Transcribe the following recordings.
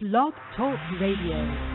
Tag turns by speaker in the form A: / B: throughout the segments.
A: Blog Talk Radio.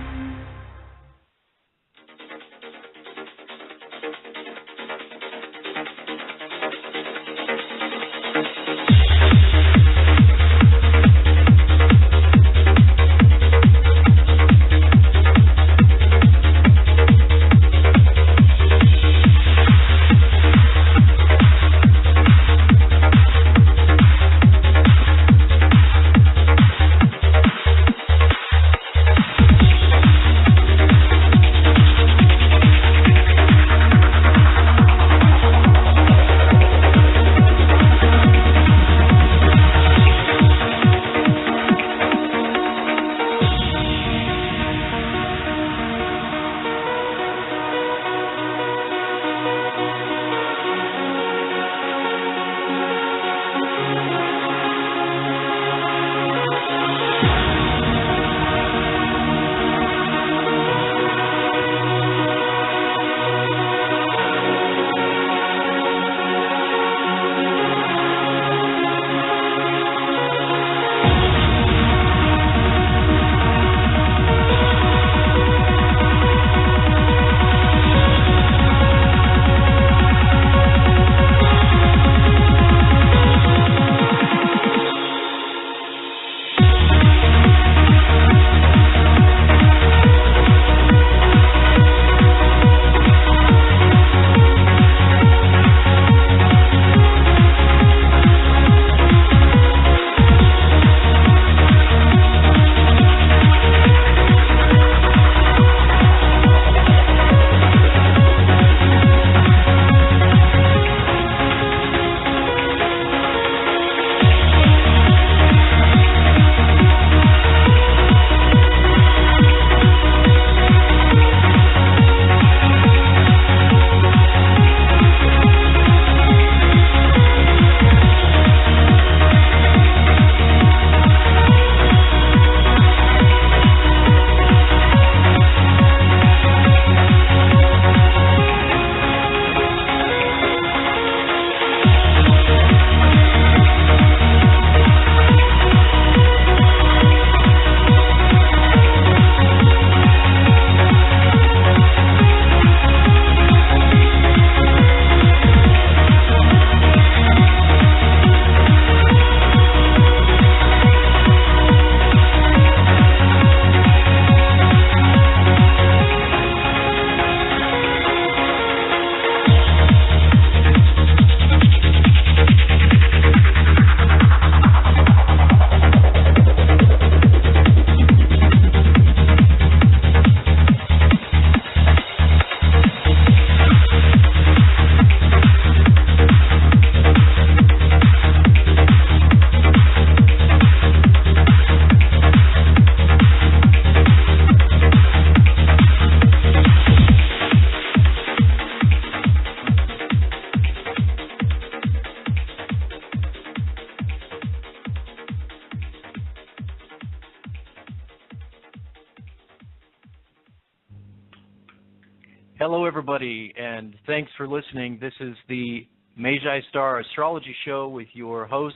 B: Hello, everybody, and thanks for listening. This is the Magi Star Astrology Show with your host,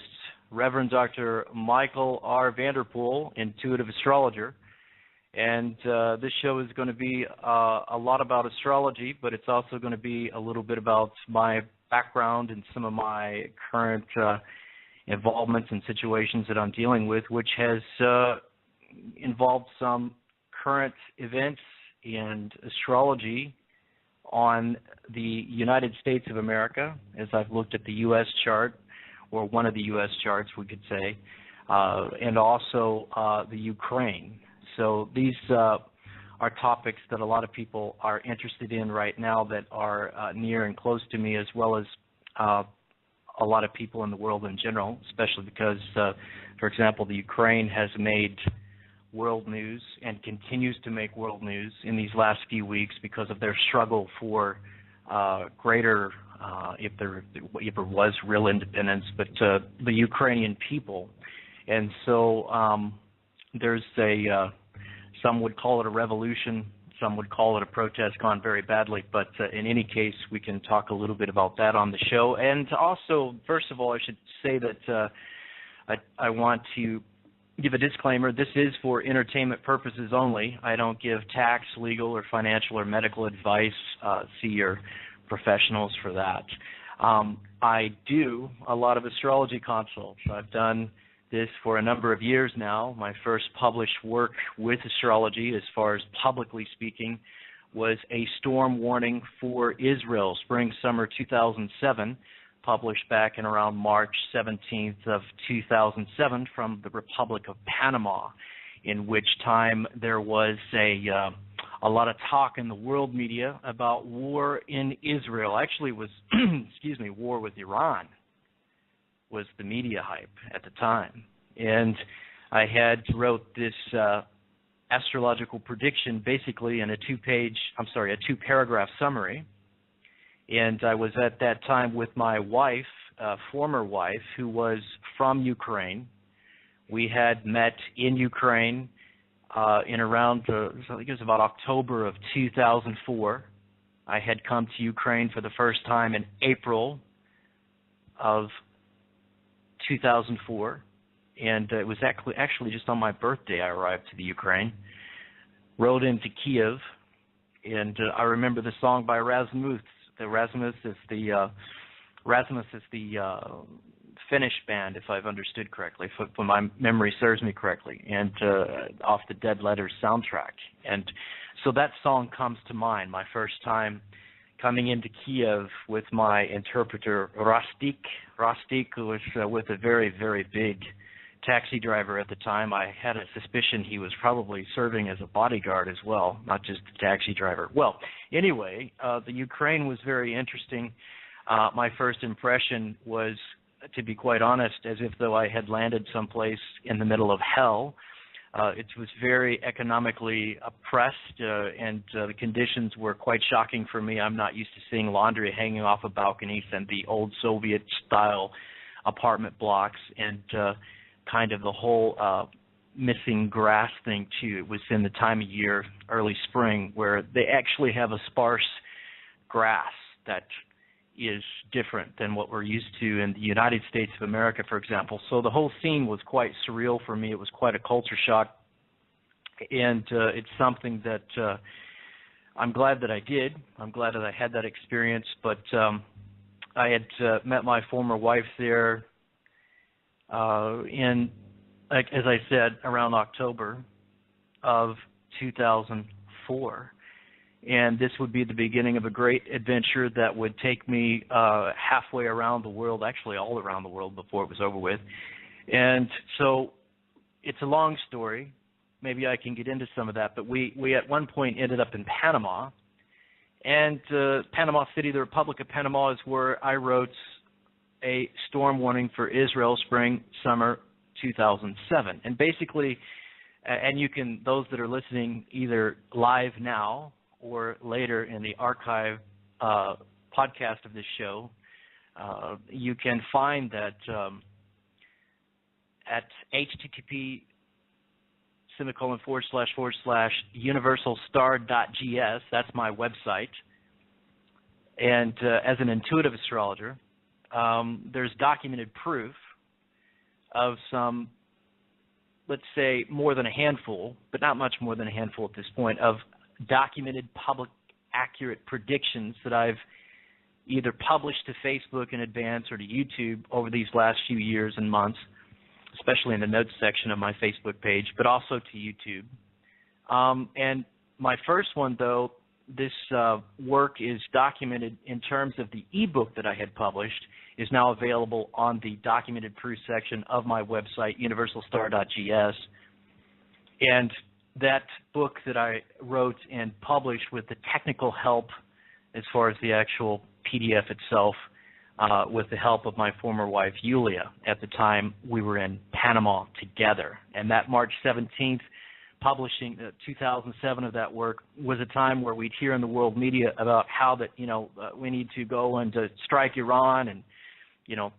B: Reverend Dr. Michael R. Vanderpool, intuitive astrologer. And this show is going to be a lot about astrology, but it's also going to be a little bit about my background and some of my current involvements and situations that I'm dealing with, which has involved some current events and astrology on the United States of America, as I've looked at the U.S. chart, or one of the U.S. charts, we could say, and also the Ukraine. So these are topics that a lot of people are interested in right now that are near and close to me, as well as a lot of people in the world in general, especially because, for example, the Ukraine has made world news and continues to make world news in these last few weeks because of their struggle for greater, if there was real independence, but the Ukrainian people. And so there's some would call it a revolution, some would call it a protest gone very badly, but in any case, we can talk a little bit about that on the show. And also, first of all, I should say that I want to give a disclaimer. This is for entertainment purposes only. I don't give tax, legal, or financial or medical advice. See your professionals for that. I do a lot of astrology consults. I've done this for a number of years now. My first published work with astrology, as far as publicly speaking, was a storm warning for Israel, spring-summer 2007, published back in around March 17th of 2007 from the Republic of Panama, in which time there was a lot of talk in the world media about war in Israel. Actually, it was, war with Iran was the media hype at the time. And I had wrote this astrological prediction basically in a two-paragraph summary. And I was at that time with my wife, former wife, who was from Ukraine. We had met in Ukraine in around, I think it was about October of 2004. I had come to Ukraine for the first time in April of 2004. And it was actually just on my birthday I arrived to the Ukraine. Rode into Kiev, and I remember the song by Rasmus. Rasmus is the Finnish band, if I've understood correctly, if my memory serves me correctly, and off the Dead Letters soundtrack. And so that song comes to mind, my first time coming into Kiev with my interpreter, Rastik. Rastik was with a very, very big taxi driver at the time. I had a suspicion he was probably serving as a bodyguard as well, not just a taxi driver. Well, anyway, the Ukraine was very interesting. My first impression was, to be quite honest, as if though I had landed someplace in the middle of hell. It was very economically oppressed, and the conditions were quite shocking for me. I'm not used to seeing laundry hanging off of balconies and the old Soviet-style apartment blocks, and kind of the whole missing grass thing, too. It was in the time of year, early spring, where they actually have a sparse grass that is different than what we're used to in the United States of America, for example. So the whole scene was quite surreal for me. It was quite a culture shock, and it's something that I'm glad that I did. I'm glad that I had that experience, but I had met my former wife there in, as I said, around October of 2004. And this would be the beginning of a great adventure that would take me halfway around the world, actually all around the world before it was over with. And so it's a long story. Maybe I can get into some of that. But we at one point ended up in Panama. And Panama City, the Republic of Panama, is where I wrote a storm warning for Israel, spring, summer 2007. And basically, and you can, those that are listening either live now or later in the archive podcast of this show, you can find that at http://universalstar.gs. That's my website. And as an intuitive astrologer, there's documented proof of some, let's say, more than a handful, but not much more than a handful at this point, of documented public accurate predictions that I've either published to Facebook in advance or to YouTube over these last few years and months, especially in the notes section of my Facebook page, but also to YouTube. And my first one, though, this work is documented in terms of the ebook that I had published, is now available on the documented proof section of my website, universalstar.gs. And that book that I wrote and published with the technical help as far as the actual PDF itself, with the help of my former wife, Yulia. At the time, we were in Panama together. And that March 17th, publishing 2007 of that work was a time where we'd hear in the world media about how that, we need to go and to strike Iran and,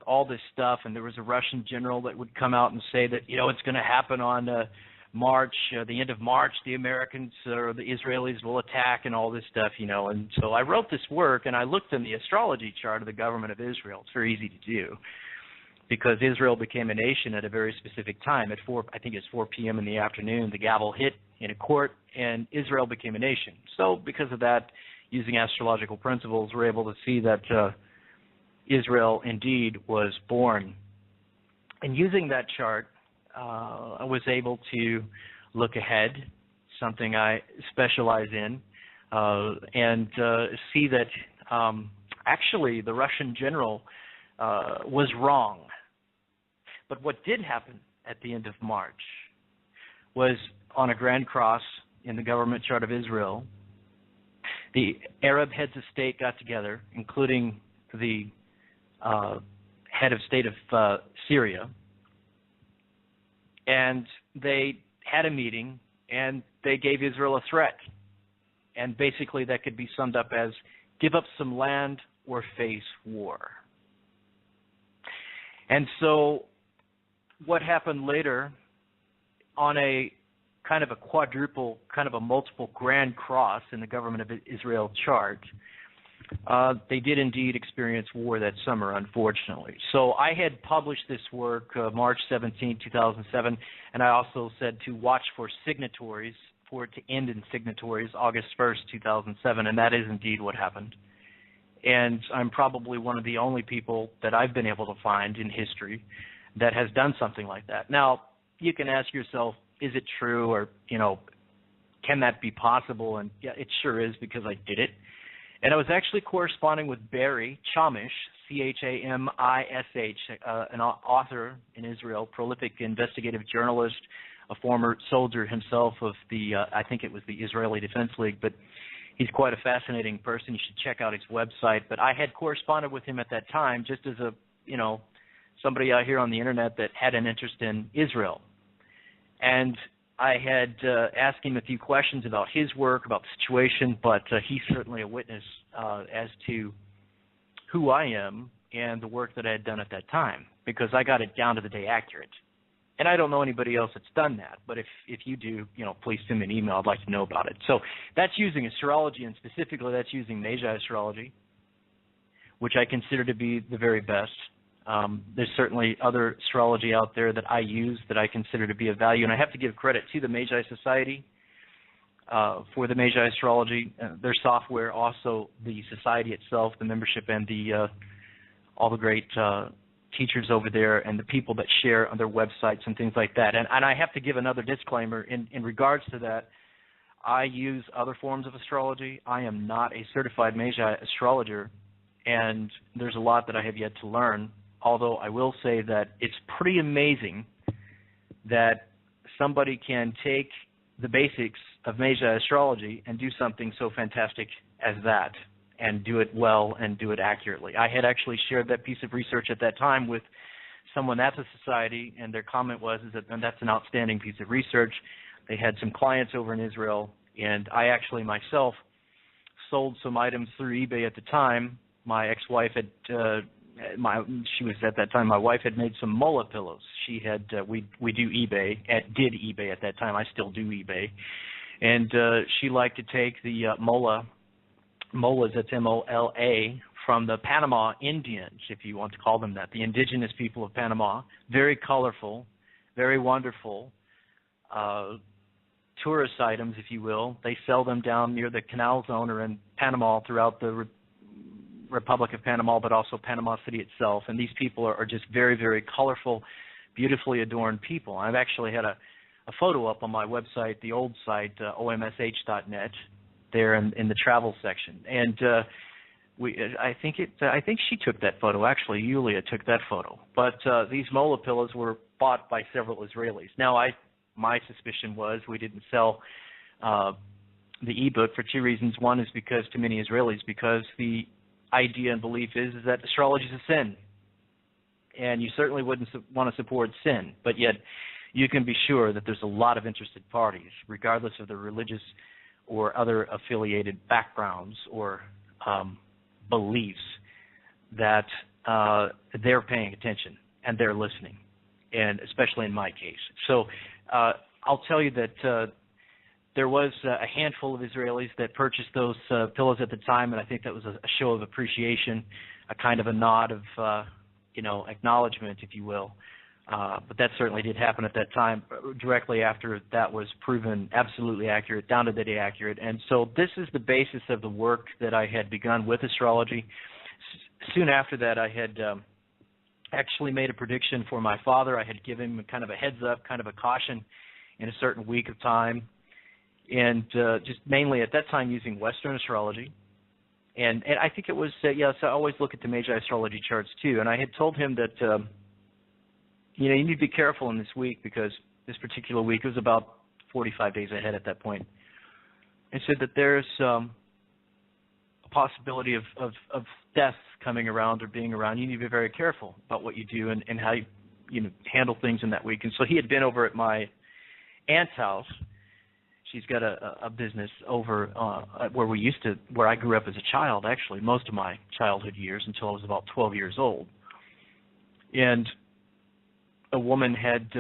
B: all this stuff. And there was a Russian general that would come out and say that, it's going to happen on March, the end of March, the Americans or the Israelis will attack and all this stuff, And so I wrote this work and I looked in the astrology chart of the government of Israel. It's very easy to do. because Israel became a nation at a very specific time. At 4 p.m. in the afternoon, the gavel hit in a court, and Israel became a nation. So because of that, using astrological principles, we're able to see that Israel indeed was born. And using that chart, I was able to look ahead, something I specialize in, and see that actually the Russian general was wrong. But what did happen at the end of March was, on a grand cross in the government chart of Israel, the Arab heads of state got together, including the head of state of Syria, and they had a meeting, and they gave Israel a threat. And basically that could be summed up as, give up some land or face war. And so what happened later, on a kind of a quadruple, kind of a multiple grand cross in the government of Israel chart, they did indeed experience war that summer, unfortunately. So I had published this work March 17, 2007, and I also said to watch for signatories, for it to end in signatories August 1st, 2007, and that is indeed what happened. And I'm probably one of the only people that I've been able to find in history that has done something like that. Now, you can ask yourself, is it true, or, can that be possible? And yeah, it sure is, because I did it. And I was actually corresponding with Barry Chamish, Chamish, an author in Israel, prolific investigative journalist, a former soldier himself of the, I think it was the Israeli Defense League, but he's quite a fascinating person. You should check out his website. But I had corresponded with him at that time just as a, somebody out here on the internet that had an interest in Israel. And I had asked him a few questions about his work, about the situation, but he's certainly a witness as to who I am and the work that I had done at that time, because I got it down to the day accurate. And I don't know anybody else that's done that, but if you do, please send me an email. I'd like to know about it. So that's using astrology, and specifically that's using Magi astrology, which I consider to be the very best. There's certainly other astrology out there that I use that I consider to be of value, and I have to give credit to the Magi Society for the Magi astrology, their software, also the society itself, the membership, and the all the great teachers over there and the people that share on their websites and things like that. And I have to give another disclaimer in regards to that. I use other forms of astrology. I am not a certified Magi astrologer, and there's a lot that I have yet to learn. Although I will say that it's pretty amazing that somebody can take the basics of Magi astrology and do something so fantastic as that, and do it well and do it accurately. I had actually shared that piece of research at that time with someone at the society, and their comment was that that's an outstanding piece of research. They had some clients over in Israel, and I actually myself sold some items through eBay at the time. My ex-wife had she was at that time, my wife had made some mola pillows. She had, we do eBay, did eBay at that time. I still do eBay. And she liked to take the molas, that's M-O-L-A, from the Panama Indians, if you want to call them that, the indigenous people of Panama. Very colorful, very wonderful tourist items, if you will. They sell them down near the Canal Zone or in Panama, throughout the Republic of Panama, but also Panama City itself. And these people are just very, very colorful, beautifully adorned people. I've actually had a photo up on my website, the old site, omsh.net, there in the travel section. And I think she took that photo. Actually, Yulia took that photo. But these mola pillows were bought by several Israelis. Now, my suspicion was we didn't sell the ebook for two reasons. One is because to many Israelis, because the idea and belief is that astrology is a sin, and you certainly wouldn't want to support sin, but yet you can be sure that there's a lot of interested parties, regardless of their religious or other affiliated backgrounds or beliefs, that they're paying attention and they're listening, and especially in my case. So I'll tell you that there was a handful of Israelis that purchased those pillows at the time, and I think that was a show of appreciation, a kind of a nod of acknowledgement, if you will. But that certainly did happen at that time, directly after that was proven absolutely accurate, down to the day accurate. And so this is the basis of the work that I had begun with astrology. Soon after that, I had actually made a prediction for my father. I had given him kind of a heads up, kind of a caution in a certain week of time, and just mainly at that time using Western astrology. And I think it was, so I always look at the Magi astrology charts too. And I had told him that, you need to be careful in this week, because this particular week, it was about 45 days ahead at that point, and said that there's a possibility of death coming around or being around. You need to be very careful about what you do and how you handle things in that week. And so he had been over at my aunt's house. She's got a business over where I grew up as a child, actually, most of my childhood years until I was about 12 years old. And a woman had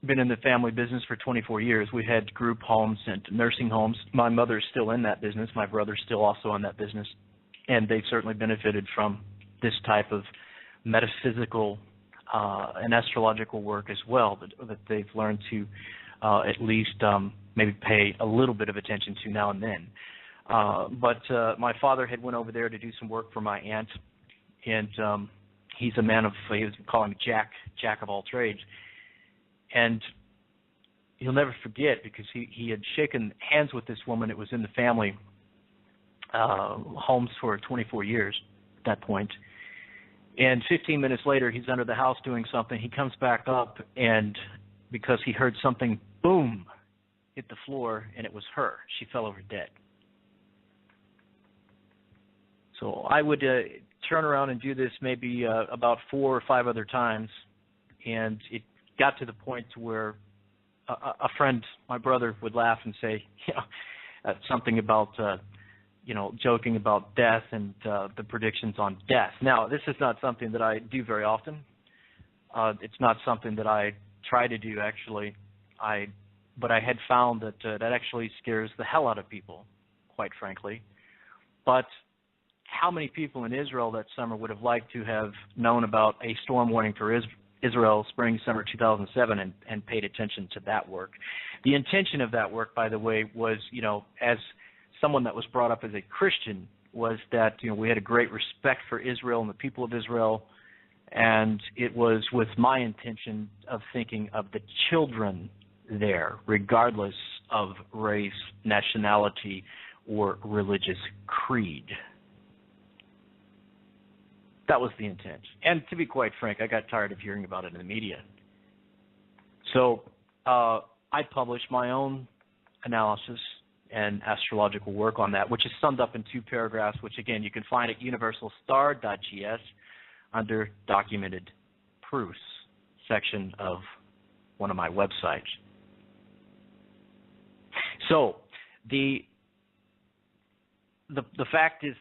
B: been in the family business for 24 years. We had group homes and nursing homes. My mother's still in that business. My brother's still also in that business. And they've certainly benefited from this type of metaphysical and astrological work as well, that they've learned to at least maybe pay a little bit of attention to now and then. But my father had went over there to do some work for my aunt, and he's a man of, he was calling him Jack of all trades. And he'll never forget, because he had shaken hands with this woman. It was in the family homes for 24 years at that point. And 15 minutes later, he's under the house doing something. He comes back up, and because he heard something, boom, hit the floor, and it was her. She fell over dead. So I would turn around and do this maybe about 4 or 5 other times, and it got to the point to where a friend, my brother, would laugh and say, something about, joking about death and the predictions on death. Now, this is not something that I do very often. It's not something that I try to do, actually. But I had found that that actually scares the hell out of people, quite frankly. But how many people in Israel that summer would have liked to have known about a storm warning for Israel spring, summer 2007 and paid attention to that work? The intention of that work, by the way, was, as someone that was brought up as a Christian, was that, we had a great respect for Israel and the people of Israel, and it was with my intention of thinking of the children there, regardless of race, nationality, or religious creed. That was the intent. And to be quite frank, I got tired of hearing about it in the media. So I published my own analysis and astrological work on that, which is summed up in 2 paragraphs, which, again, you can find at universalstar.gs under Documented Proofs section of one of my websites. So the fact is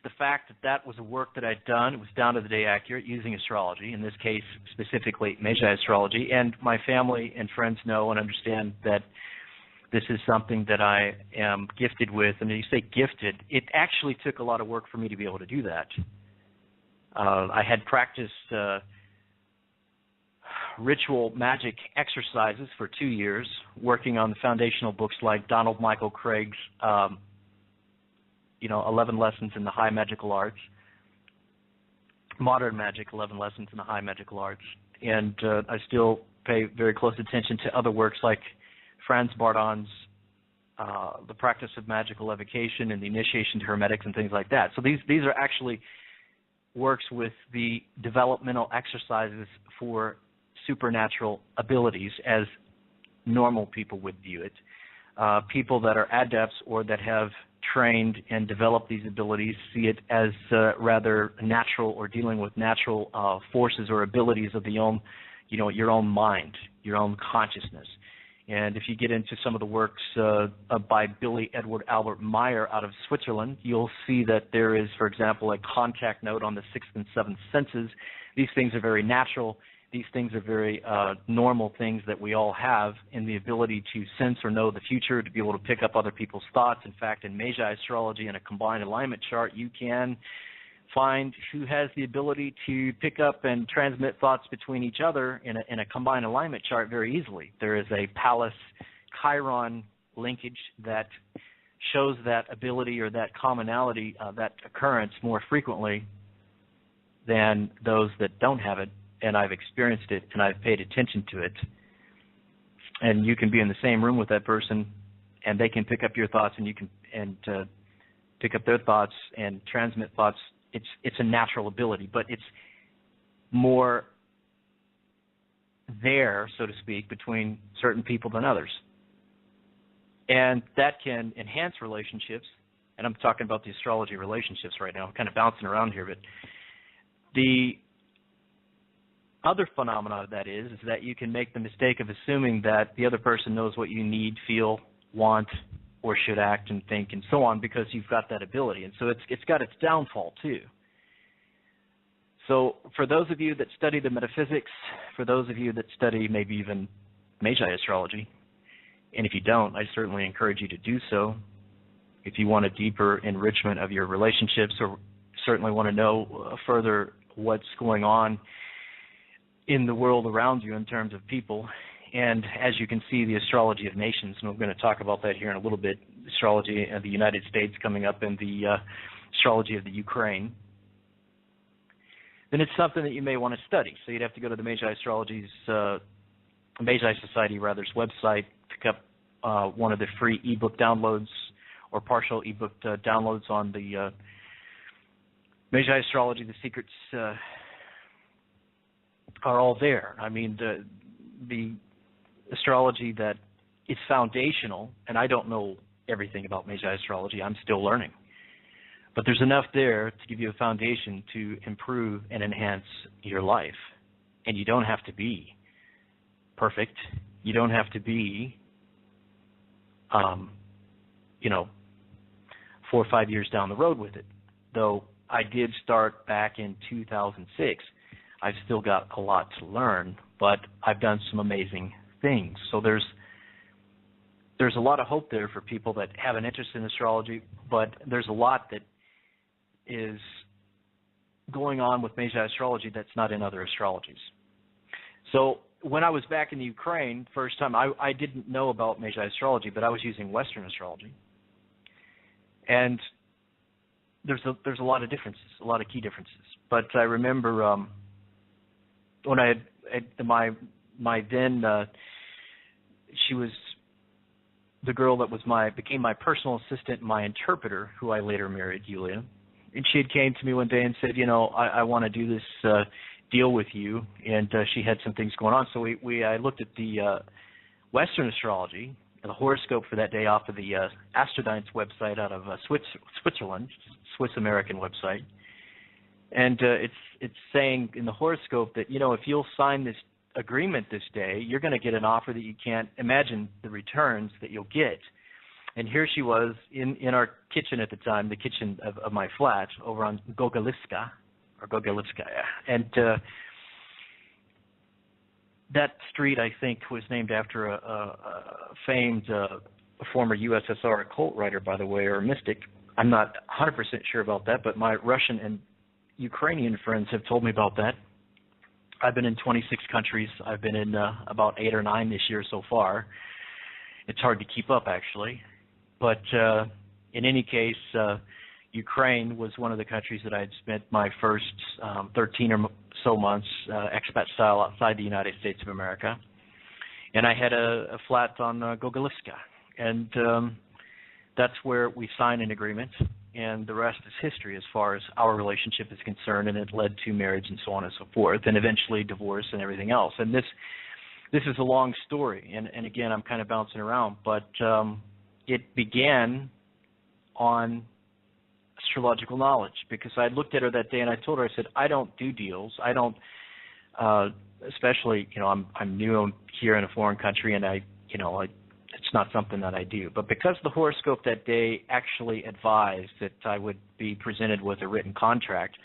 B: that was a work that I'd done. It was down to the day accurate using astrology, in this case specifically Magi astrology, and my family and friends know and understand that this is something that I am gifted with. And when you say gifted, it actually took a lot of work for me to be able to do that. I had practiced ritual magic exercises for 2 years, working on the foundational books like Donald Michael Craig's 11 Lessons in the High Magical Arts, Modern Magic, 11 Lessons in the High Magical Arts. And I still pay very close attention to other works like Franz Bardon's The Practice of Magical Evocation and the Initiation to Hermetics and things like that. So these are actually works with the developmental exercises for supernatural abilities as normal people would view it. People that are adepts or that have trained and developed these abilities see it as rather natural, or dealing with natural forces or abilities of your own mind, your own consciousness. And if you get into some of the works by Billy Edward Albert Meyer out of Switzerland, you'll see that there is, for example, a contact note on the 6th and 7th senses. These things are very natural. These things are very normal things that we all have, in the ability to sense or know the future, to be able to pick up other people's thoughts. In fact, in Magi astrology and a combined alignment chart, you can find who has the ability to pick up and transmit thoughts between each other in a combined alignment chart very easily. There is a Pallas-Chiron linkage that shows that ability or that commonality, that occurrence more frequently than those that don't have it, and I've experienced it and I've paid attention to it. And you can be in the same room with that person, and they can pick up your thoughts, and you can pick up their thoughts and transmit thoughts. It's a natural ability, but it's more there, so to speak, between certain people than others. And that can enhance relationships, and I'm talking about the astrology relationships right now. I'm kind of bouncing around here, but the other phenomena of that is that you can make the mistake of assuming that the other person knows what you need, feel, want, or should act and think and so on because you've got that ability. And so it's got its downfall too. So for those of you that study the metaphysics, for those of you that study maybe even Magi astrology, and if you don't, I certainly encourage you to do so. If you want a deeper enrichment of your relationships or certainly want to know further what's going on in the world around you in terms of people. And as you can see, the astrology of nations, and we're going to talk about that here in a little bit, astrology of the United States coming up and the astrology of the Ukraine, then it's something that you may want to study. So you'd have to go to the Magi Society's website, pick up one of the free ebook downloads or partial ebook downloads on the Magi astrology. The secrets are all there. I mean, the astrology that is foundational, and I don't know everything about Magi astrology. I'm still learning. But there's enough there to give you a foundation to improve and enhance your life. And you don't have to be perfect. You don't have to be, 4 or 5 years down the road with it. Though I did start back in 2006. I've still got a lot to learn, but I've done some amazing things. So there's a lot of hope there for people that have an interest in astrology, but there's a lot that is going on with Magi astrology that's not in other astrologies. So when I was back in the Ukraine first time, I didn't know about Magi astrology, but I was using Western astrology. And there's a lot of differences, a lot of key differences. But I remember when I had my then she was the girl that became my personal assistant, my interpreter, who I later married, Yulia. And she had came to me one day and said, I want to do this deal with you. And she had some things going on. So I looked at the Western astrology, the horoscope for that day off of the Astrodien's website out of Switzerland, Swiss-American website. And it's saying in the horoscope that, if you'll sign this agreement this day, you're going to get an offer that you can't imagine the returns that you'll get. And here she was in our kitchen at the time, the kitchen of my flat over on Gogolivskaya. And that street, I think, was named after a famed former USSR occult writer, by the way, or mystic. I'm not 100% sure about that, but my Russian and Ukrainian friends have told me about that. I've been in 26 countries. I've been in about 8 or 9 this year so far. It's hard to keep up, actually. But in any case, Ukraine was one of the countries that I had spent my first 13 or so months expat style outside the United States of America. And I had a flat on Gogolivskaya. And that's where we signed an agreement. And the rest is history as far as our relationship is concerned, and it led to marriage and so on and so forth, and eventually divorce and everything else. And this is a long story, and again, I'm kind of bouncing around, but it began on astrological knowledge, because I looked at her that day and I told her, I said, I don't do deals. I don't, especially, I'm new here in a foreign country, and it's not something that I do. But because the horoscope that day actually advised that I would be presented with a written contract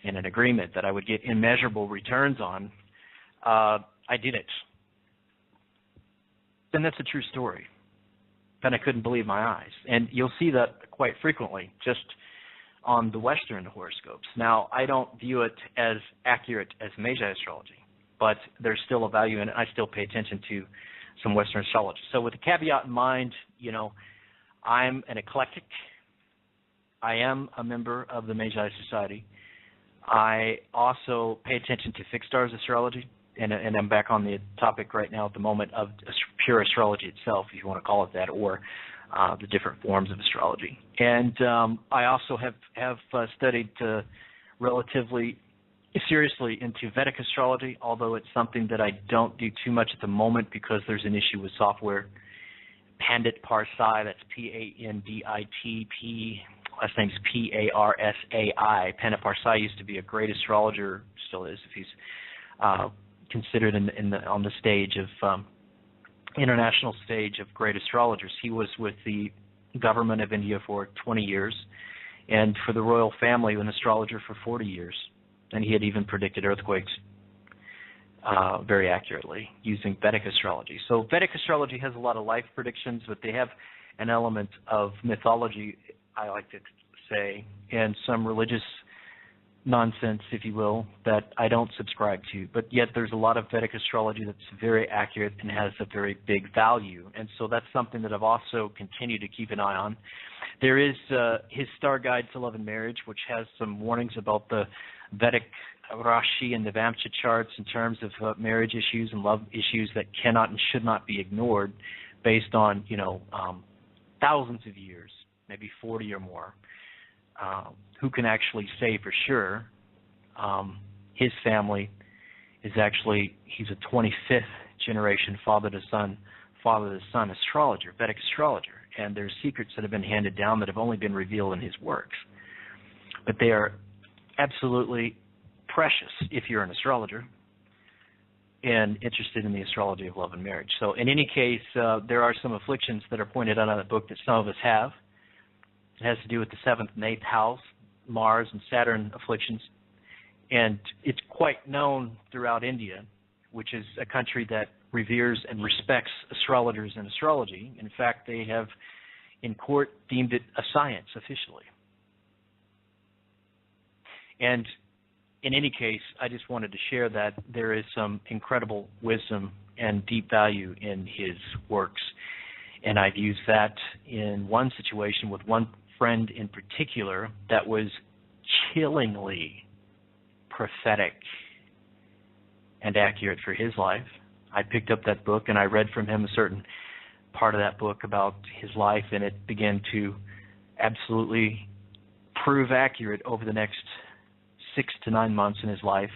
B: and an agreement that I would get immeasurable returns on, I did it. And that's a true story. And I couldn't believe my eyes. And you'll see that quite frequently. Just on the Western horoscopes. Now, I don't view it as accurate as Magi astrology, but there's still a value in it. I still pay attention to some Western astrology. So with the caveat in mind, I'm an eclectic. I am a member of the Magi Society. I also pay attention to fixed stars astrology, and I'm back on the topic right now at the moment of pure astrology itself, if you want to call it that, or the different forms of astrology. And I also have studied relatively seriously into Vedic astrology, although it's something that I don't do too much at the moment because there's an issue with software. Pandit Parsai, that's P-A-N-D-I-T-P, last name's P-A-R-S-A-I. Pandit Parsai used to be a great astrologer, still is, if he's considered on the stage of international stage of great astrologers. He was with the government of India for 20 years, and for the royal family, an astrologer for 40 years. And he had even predicted earthquakes very accurately using Vedic astrology. So Vedic astrology has a lot of life predictions, but they have an element of mythology, I like to say, and some religious nonsense, if you will, that I don't subscribe to. But yet there's a lot of Vedic astrology that's very accurate and has a very big value. And so that's something that I've also continued to keep an eye on. There is his Star Guide to Love and Marriage, which has some warnings about the Vedic Rashi and Navamsa charts in terms of marriage issues and love issues that cannot and should not be ignored based on, thousands of years, maybe 40 or more. Who can actually say for sure his family is actually, he's a 25th generation father-to-son astrologer, Vedic astrologer. And there's secrets that have been handed down that have only been revealed in his works. But they are absolutely precious if you're an astrologer and interested in the astrology of love and marriage. So in any case, there are some afflictions that are pointed out in the book that some of us have. It has to do with the 7th and 8th house, Mars and Saturn afflictions. And it's quite known throughout India, which is a country that reveres and respects astrologers and astrology. In fact, they have, in court, deemed it a science officially. And in any case, I just wanted to share that there is some incredible wisdom and deep value in his works. And I've used that in one situation with one friend in particular that was chillingly prophetic and accurate for his life. I picked up that book and I read from him a certain part of that book about his life, and it began to absolutely prove accurate over the next 6 to 9 months in his life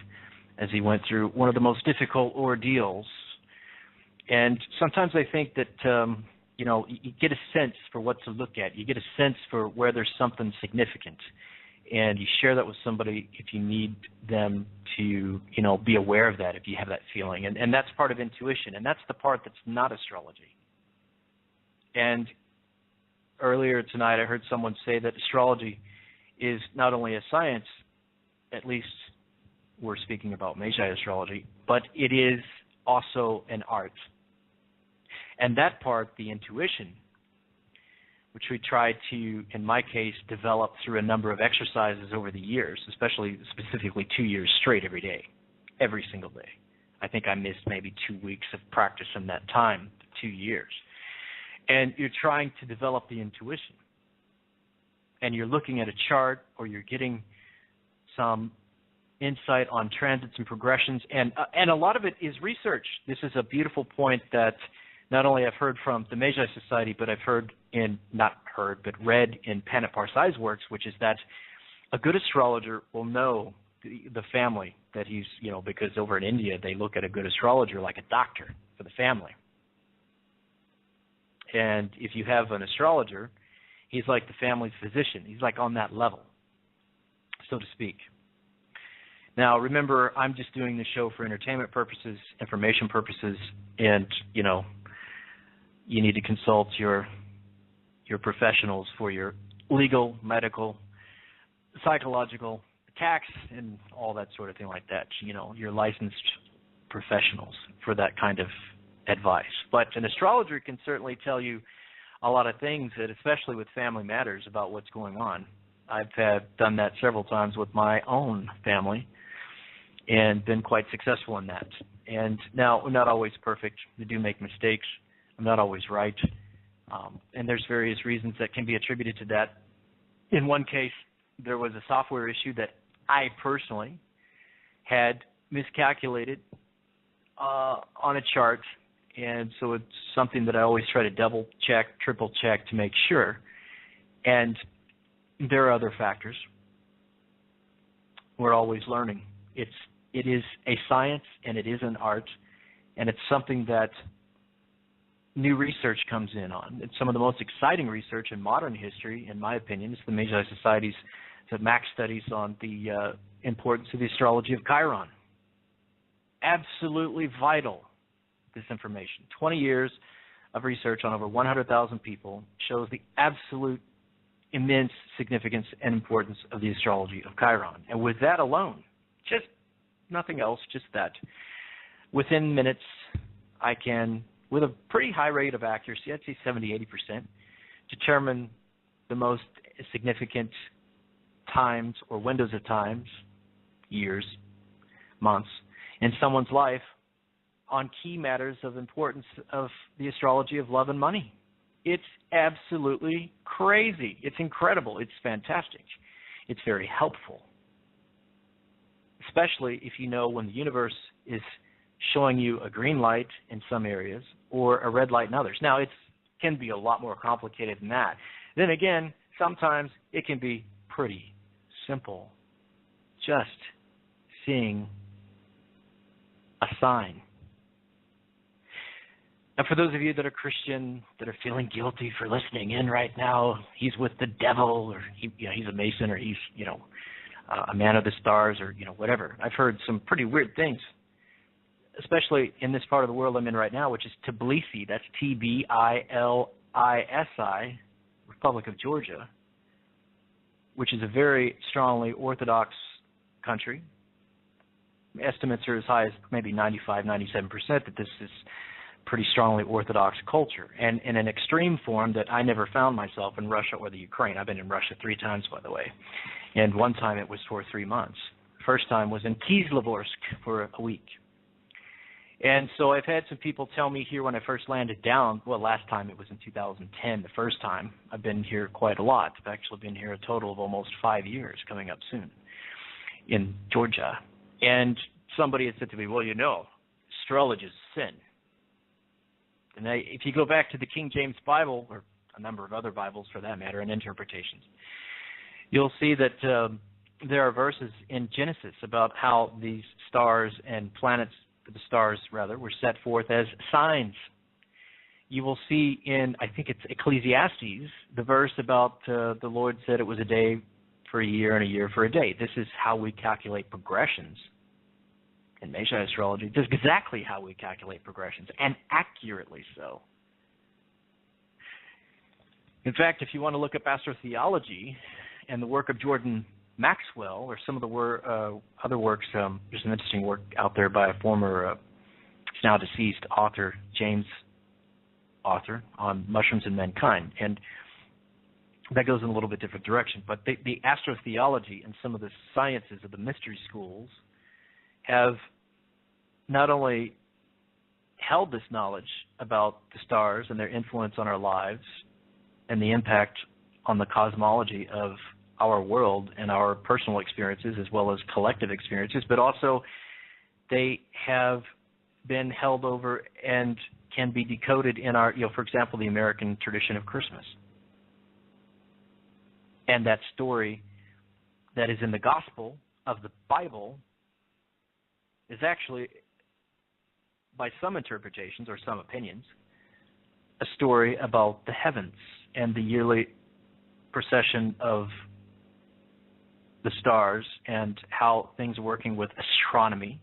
B: as he went through one of the most difficult ordeals. And sometimes I think that, you get a sense for what to look at. You get a sense for where there's something significant. And you share that with somebody if you need them to, be aware of that, if you have that feeling. And that's part of intuition. And that's the part that's not astrology. And earlier tonight I heard someone say that astrology is not only a science, at least we're speaking about Magi astrology, but it is also an art. And that part, the intuition, which we try to, in my case, develop through a number of exercises over the years, specifically 2 years straight every day, every single day. I think I missed maybe 2 weeks of practice in that time, 2 years. And you're trying to develop the intuition. And you're looking at a chart, or you're getting some insight on transits and progressions. And a lot of it is research. This is a beautiful point that not only I've heard from the Magi Society, but I've read in Pandit Parsai's works, which is that a good astrologer will know the family that he's, because over in India they look at a good astrologer like a doctor for the family. And if you have an astrologer, he's like the family's physician. He's like on that level, so to speak. Now, remember, I'm just doing this show for entertainment purposes, information purposes, and, you need to consult your professionals for your legal, medical, psychological, tax, and all that sort of thing like that. Your licensed professionals for that kind of advice. But an astrologer can certainly tell you a lot of things, that especially with family matters, about what's going on. I've done that several times with my own family and been quite successful in that. And now, we're not always perfect. We do make mistakes. I'm not always right. And there's various reasons that can be attributed to that. In one case, there was a software issue that I personally had miscalculated on a chart, and so it's something that I always try to double check, triple check to make sure. And there are other factors. We're always learning. It is a science and it is an art, and it's something that new research comes in on. It's some of the most exciting research in modern history, in my opinion. It's the Magi Society's MAC studies on the importance of the astrology of Chiron. Absolutely vital, this information. 20 years of research on over 100,000 people shows the absolute immense significance and importance of the astrology of Chiron. And with that alone, just nothing else, just that, within minutes, I can, with a pretty high rate of accuracy, I'd say 70-80%, determine the most significant times or windows of times, years, months, in someone's life on key matters of importance of the astrology of love and money. It's absolutely crazy. It's incredible. It's fantastic. It's very helpful, especially if you know when the universe is showing you a green light in some areas or a red light in others. Now, it can be a lot more complicated than that. Then again, sometimes it can be pretty simple. Just seeing a sign. And for those of you that are Christian, that are feeling guilty for listening in right now, he's with the devil, or he's a Mason, or he's a man of the stars, or whatever. I've heard some pretty weird things, especially in this part of the world I'm in right now, which is Tbilisi. That's Tbilisi, Republic of Georgia, which is a very strongly Orthodox country. Estimates are as high as maybe 95, 97% that this is pretty strongly Orthodox culture, and in an extreme form that I never found myself in Russia or the Ukraine. I've been in Russia 3 times, by the way, and one time it was for 3 months. First time was in Kislovodsk for a week. And so I've had some people tell me here when I first landed down, well, last time it was in 2010, the first time. I've been here quite a lot. I've actually been here a total of almost 5 years, coming up soon, in Georgia. And somebody had said to me, well, astrology is sin. And if you go back to the King James Bible, or a number of other Bibles for that matter, and interpretations, you'll see that there are verses in Genesis about how these stars and planets, the stars rather, were set forth as signs. You will see in, I think it's Ecclesiastes, the verse about the Lord said it was a day for a year and a year for a day. This is how we calculate progressions. In Magi astrology, this is exactly how we calculate progressions, and accurately so. In fact, if you want to look up Astro-theology and the work of Jordan Maxwell, or some of the other works, there's an interesting work out there by a former, now deceased author, James author, on mushrooms and mankind, and that goes in a little bit different direction. But the Astro-theology and some of the sciences of the mystery schools have not only held this knowledge about the stars and their influence on our lives and the impact on the cosmology of our world and our personal experiences as well as collective experiences, but also they have been held over and can be decoded in our, for example, the American tradition of Christmas. And that story that is in the gospel of the Bible is actually, by some interpretations or some opinions, a story about the heavens and the yearly procession of the stars and how things are working with astronomy.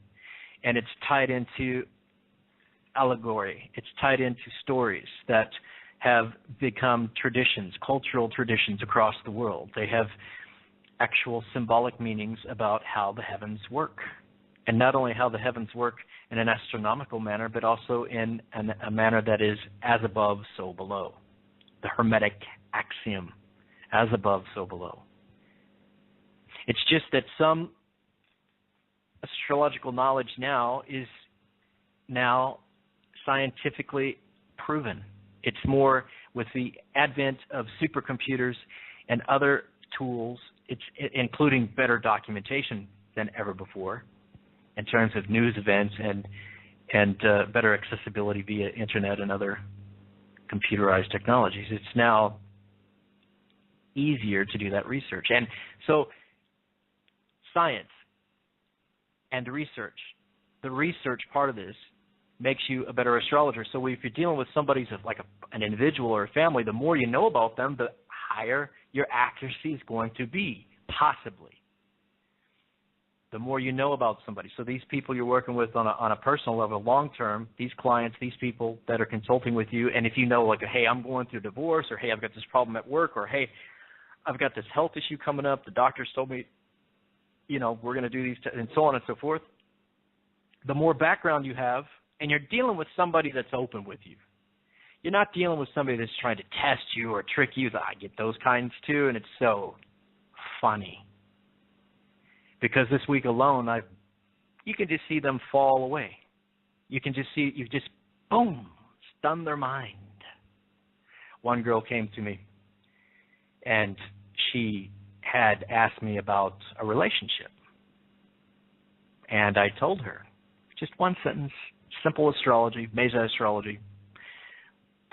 B: And it's tied into allegory. It's tied into stories that have become traditions, cultural traditions across the world. They have actual symbolic meanings about how the heavens work. And not only how the heavens work in an astronomical manner, but also in a manner that is as above, so below. The Hermetic axiom, as above, so below. It's just that some astrological knowledge now is now scientifically proven. It's more with the advent of supercomputers and other tools, including better documentation than ever before in terms of news events and better accessibility via internet and other computerized technologies. It's now easier to do that research. And so science and research, the research part of this makes you a better astrologer. So if you're dealing with somebody like an individual or a family, the more you know about them, the higher your accuracy is going to be, possibly. The more you know about somebody. So these people you're working with on a personal level, long term, these clients, these people that are consulting with you, and if you know, like, hey, I'm going through a divorce, or hey, I've got this problem at work, or hey, I've got this health issue coming up, the doctors told me, you know, we're going to do these, and so on and so forth. The more background you have, and you're dealing with somebody that's open with you. You're not dealing with somebody that's trying to test you or trick you. I get those kinds too, and it's so funny. Because this week alone, you can just see them fall away. You can just see, you just, boom, stun their mind. One girl came to me, and she had asked me about a relationship. And I told her, just one sentence, simple astrology, Magi astrology.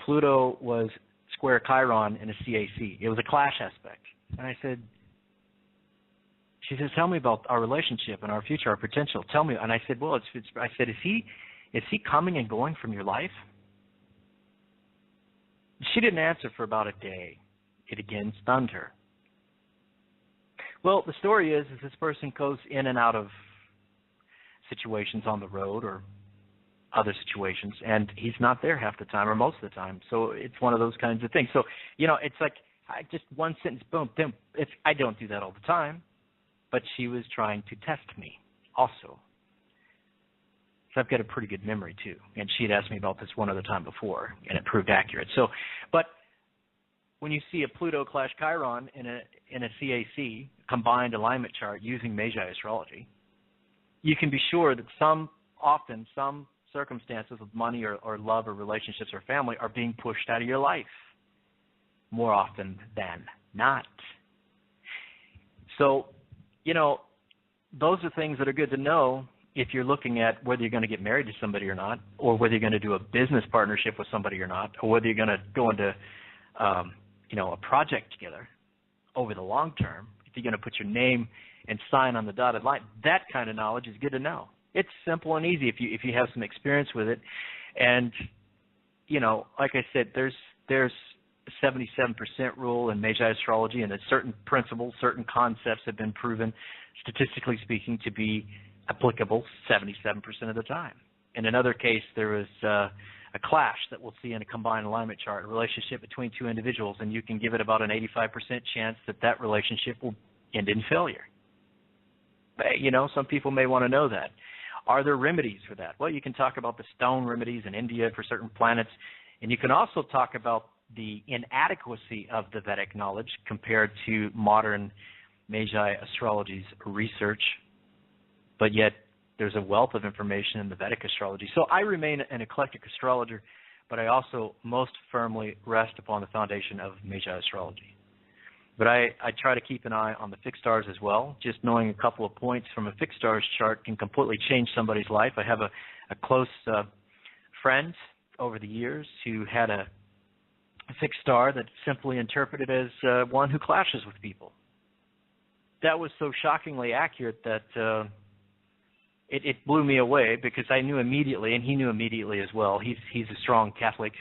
B: Pluto was square Chiron in a CAC. It was a clash aspect. And I said, she says, tell me about our relationship and our future, our potential. Tell me. And I said, well, I said, is he coming and going from your life? She didn't answer for about a day. It again stunned her. Well, the story is this person goes in and out of situations on the road or other situations, and he's not there half the time or most of the time. So it's one of those kinds of things. So, you know, it's like just one sentence, boom, boom. I don't do that all the time, but she was trying to test me also. So I've got a pretty good memory too, and she'd asked me about this one other time before, and it proved accurate. So, but when you see a Pluto clash Chiron in a CAC, combined alignment chart using Magi astrology, you can be sure that some circumstances of money or love or relationships or family are being pushed out of your life more often than not. So, you know, those are things that are good to know if you're looking at whether you're going to get married to somebody or not, or whether you're going to do a business partnership with somebody or not, or whether you're going to go into a project together over the long term, if you're going to put your name and sign on the dotted line. That kind of knowledge is good to know. It's simple and easy if you have some experience with it. And, you know, like I said, there's a 77% rule in Magi astrology, and that certain principles, certain concepts have been proven, statistically speaking, to be applicable 77% of the time. In another case, there is a clash that we'll see in a combined alignment chart, a relationship between two individuals, and you can give it about an 85% chance that relationship will end in failure. But, you know, some people may want to know that. Are there remedies for that? Well, you can talk about the stone remedies in India for certain planets, and you can also talk about the inadequacy of the Vedic knowledge compared to modern Magi astrology's research, but yet there's a wealth of information in the Vedic astrology. So I remain an eclectic astrologer, but I also most firmly rest upon the foundation of Magi astrology. But I try to keep an eye on the fixed stars as well. Just knowing a couple of points from a fixed stars chart can completely change somebody's life. I have a close friend over the years who had a fixed star that simply interpreted as one who clashes with people. That was so shockingly accurate that it blew me away, because I knew immediately, and he knew immediately as well. He's a strong Catholic,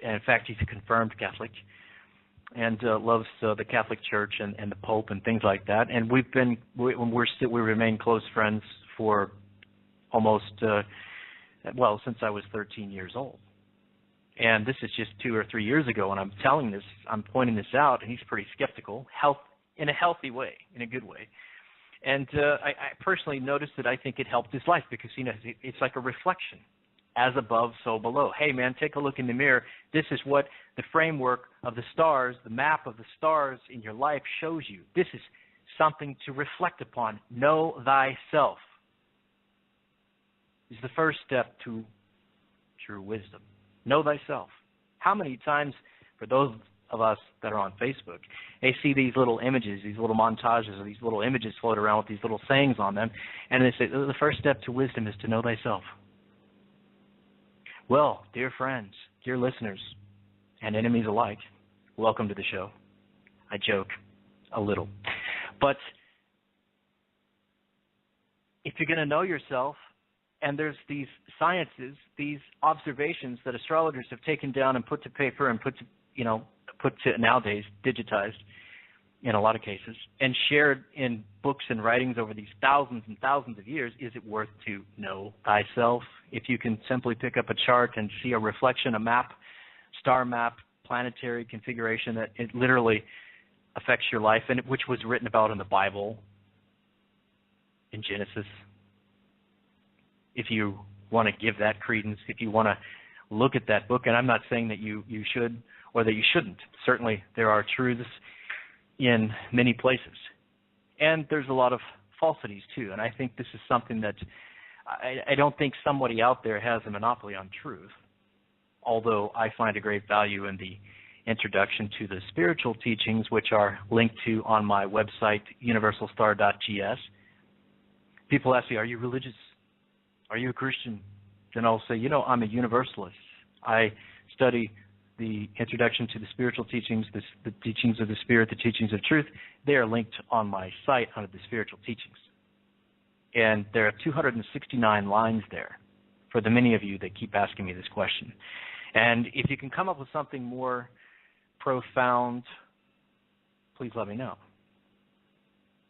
B: and in fact, he's a confirmed Catholic, and loves the Catholic Church and the Pope and things like that. And we remain close friends for almost since I was 13 years old. And this is just 2 or 3 years ago, and I'm pointing this out, and he's pretty skeptical, in a healthy way, in a good way. And I personally noticed that I think it helped his life, because, you know, it's like a reflection. As above, so below. Hey, man, take a look in the mirror. This is what the framework of the stars, the map of the stars in your life shows you. This is something to reflect upon. Know thyself is the first step to true wisdom. Know thyself. How many times, for those of us that are on Facebook, they see these little images, these little montages, or these little images float around with these little sayings on them, and they say, the first step to wisdom is to know thyself. Well, dear friends, dear listeners, and enemies alike, welcome to the show. I joke a little. But if you're going to know yourself, and there's these sciences, these observations that astrologers have taken down and put to paper and put to nowadays digitized in a lot of cases and shared in books and writings over these thousands and thousands of years, is it worth to know thyself? If you can simply pick up a chart and see a reflection, a map, star map, planetary configuration that it literally affects your life, and which was written about in the Bible, in Genesis. If you want to give that credence, if you want to look at that book, and I'm not saying that you should or that you shouldn't. Certainly there are truths in many places. And there's a lot of falsities too, and I think this is something that I don't think somebody out there has a monopoly on truth, although I find a great value in the introduction to the spiritual teachings, which are linked to on my website, universalstar.gs. People ask me, are you religious? Are you a Christian? Then I'll say, I'm a universalist. I study the introduction to the spiritual teachings, the teachings of the Spirit, the teachings of truth. They are linked on my site under the spiritual teachings. And there are 269 lines there for the many of you that keep asking me this question. And if you can come up with something more profound, please let me know.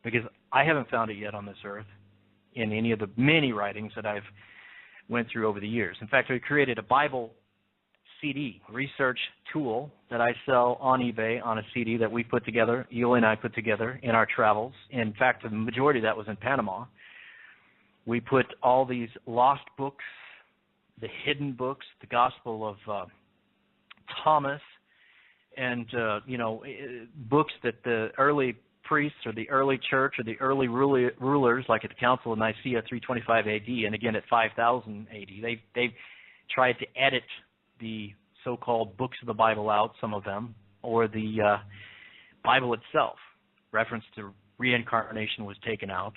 B: Because I haven't found it yet on this earth in any of the many writings that I've went through over the years. In fact, I created a Bible CD research tool that I sell on eBay on a CD that we put together, Yuli and I put together in our travels. In fact, the majority of that was in Panama. We put all these lost books, the hidden books, the Gospel of Thomas, and books that the early priests or the early church or the early rulers, like at the Council of Nicaea 325 AD and again at 5000 AD, they've tried to edit the so-called books of the Bible out, some of them, or the Bible itself. Reference to reincarnation was taken out.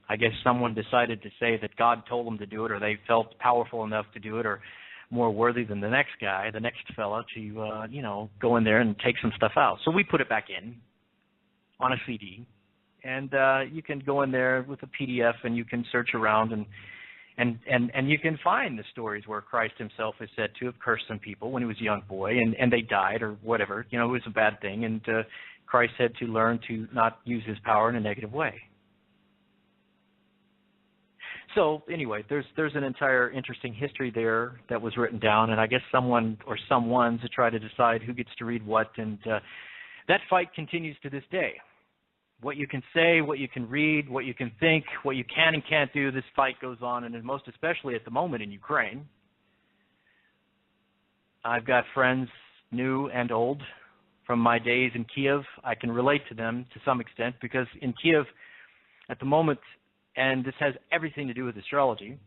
B: I guess someone decided to say that God told them to do it, or they felt powerful enough to do it, or more worthy than the next guy, the next fella, to go in there and take some stuff out. So we put it back in on a CD, and you can go in there with a PDF and you can search around and you can find the stories where Christ himself is said to have cursed some people when he was a young boy and they died or whatever. It was a bad thing, and Christ had to learn to not use his power in a negative way. So anyway, there's an entire interesting history there that was written down, and I guess someone or someone's to try to decide who gets to read what, and that fight continues to this day. What you can say, what you can read, what you can think, what you can and can't do, this fight goes on, and most especially at the moment in Ukraine. I've got friends, new and old, from my days in Kiev. I can relate to them to some extent because in Kiev at the moment, and this has everything to do with astrology,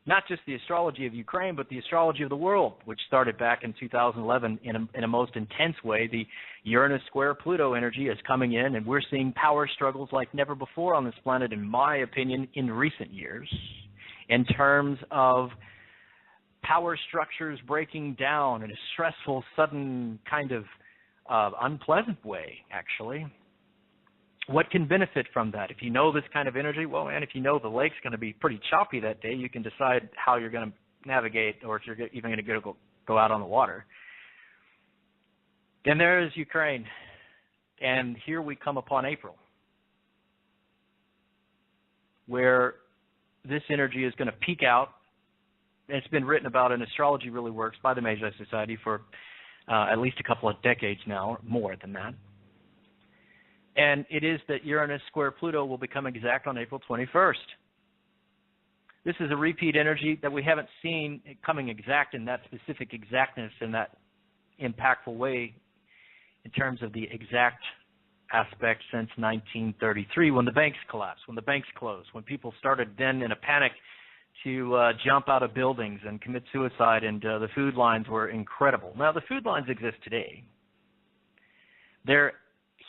B: not just the astrology of Ukraine, but the astrology of the world, which started back in 2011 in a most intense way. The Uranus square Pluto energy is coming in, and we're seeing power struggles like never before on this planet, in my opinion, in recent years, in terms of power structures breaking down in a stressful, sudden, kind of unpleasant way, actually. What can benefit from that? If you know this kind of energy, well, man, if you know the lake's going to be pretty choppy that day, you can decide how you're going to navigate or if you're even going to go out on the water. And there is Ukraine. And here we come upon April, where this energy is going to peak out. It's been written about in Astrology Really Works by the Magi Society for at least a couple of decades now, or more than that. And it is that Uranus square Pluto will become exact on April 21st. This is a repeat energy that we haven't seen coming exact in that specific exactness in that impactful way in terms of the exact aspect since 1933 when the banks collapsed, when the banks closed, when people started then in a panic to jump out of buildings and commit suicide, and the food lines were incredible. Now, the food lines exist today. They're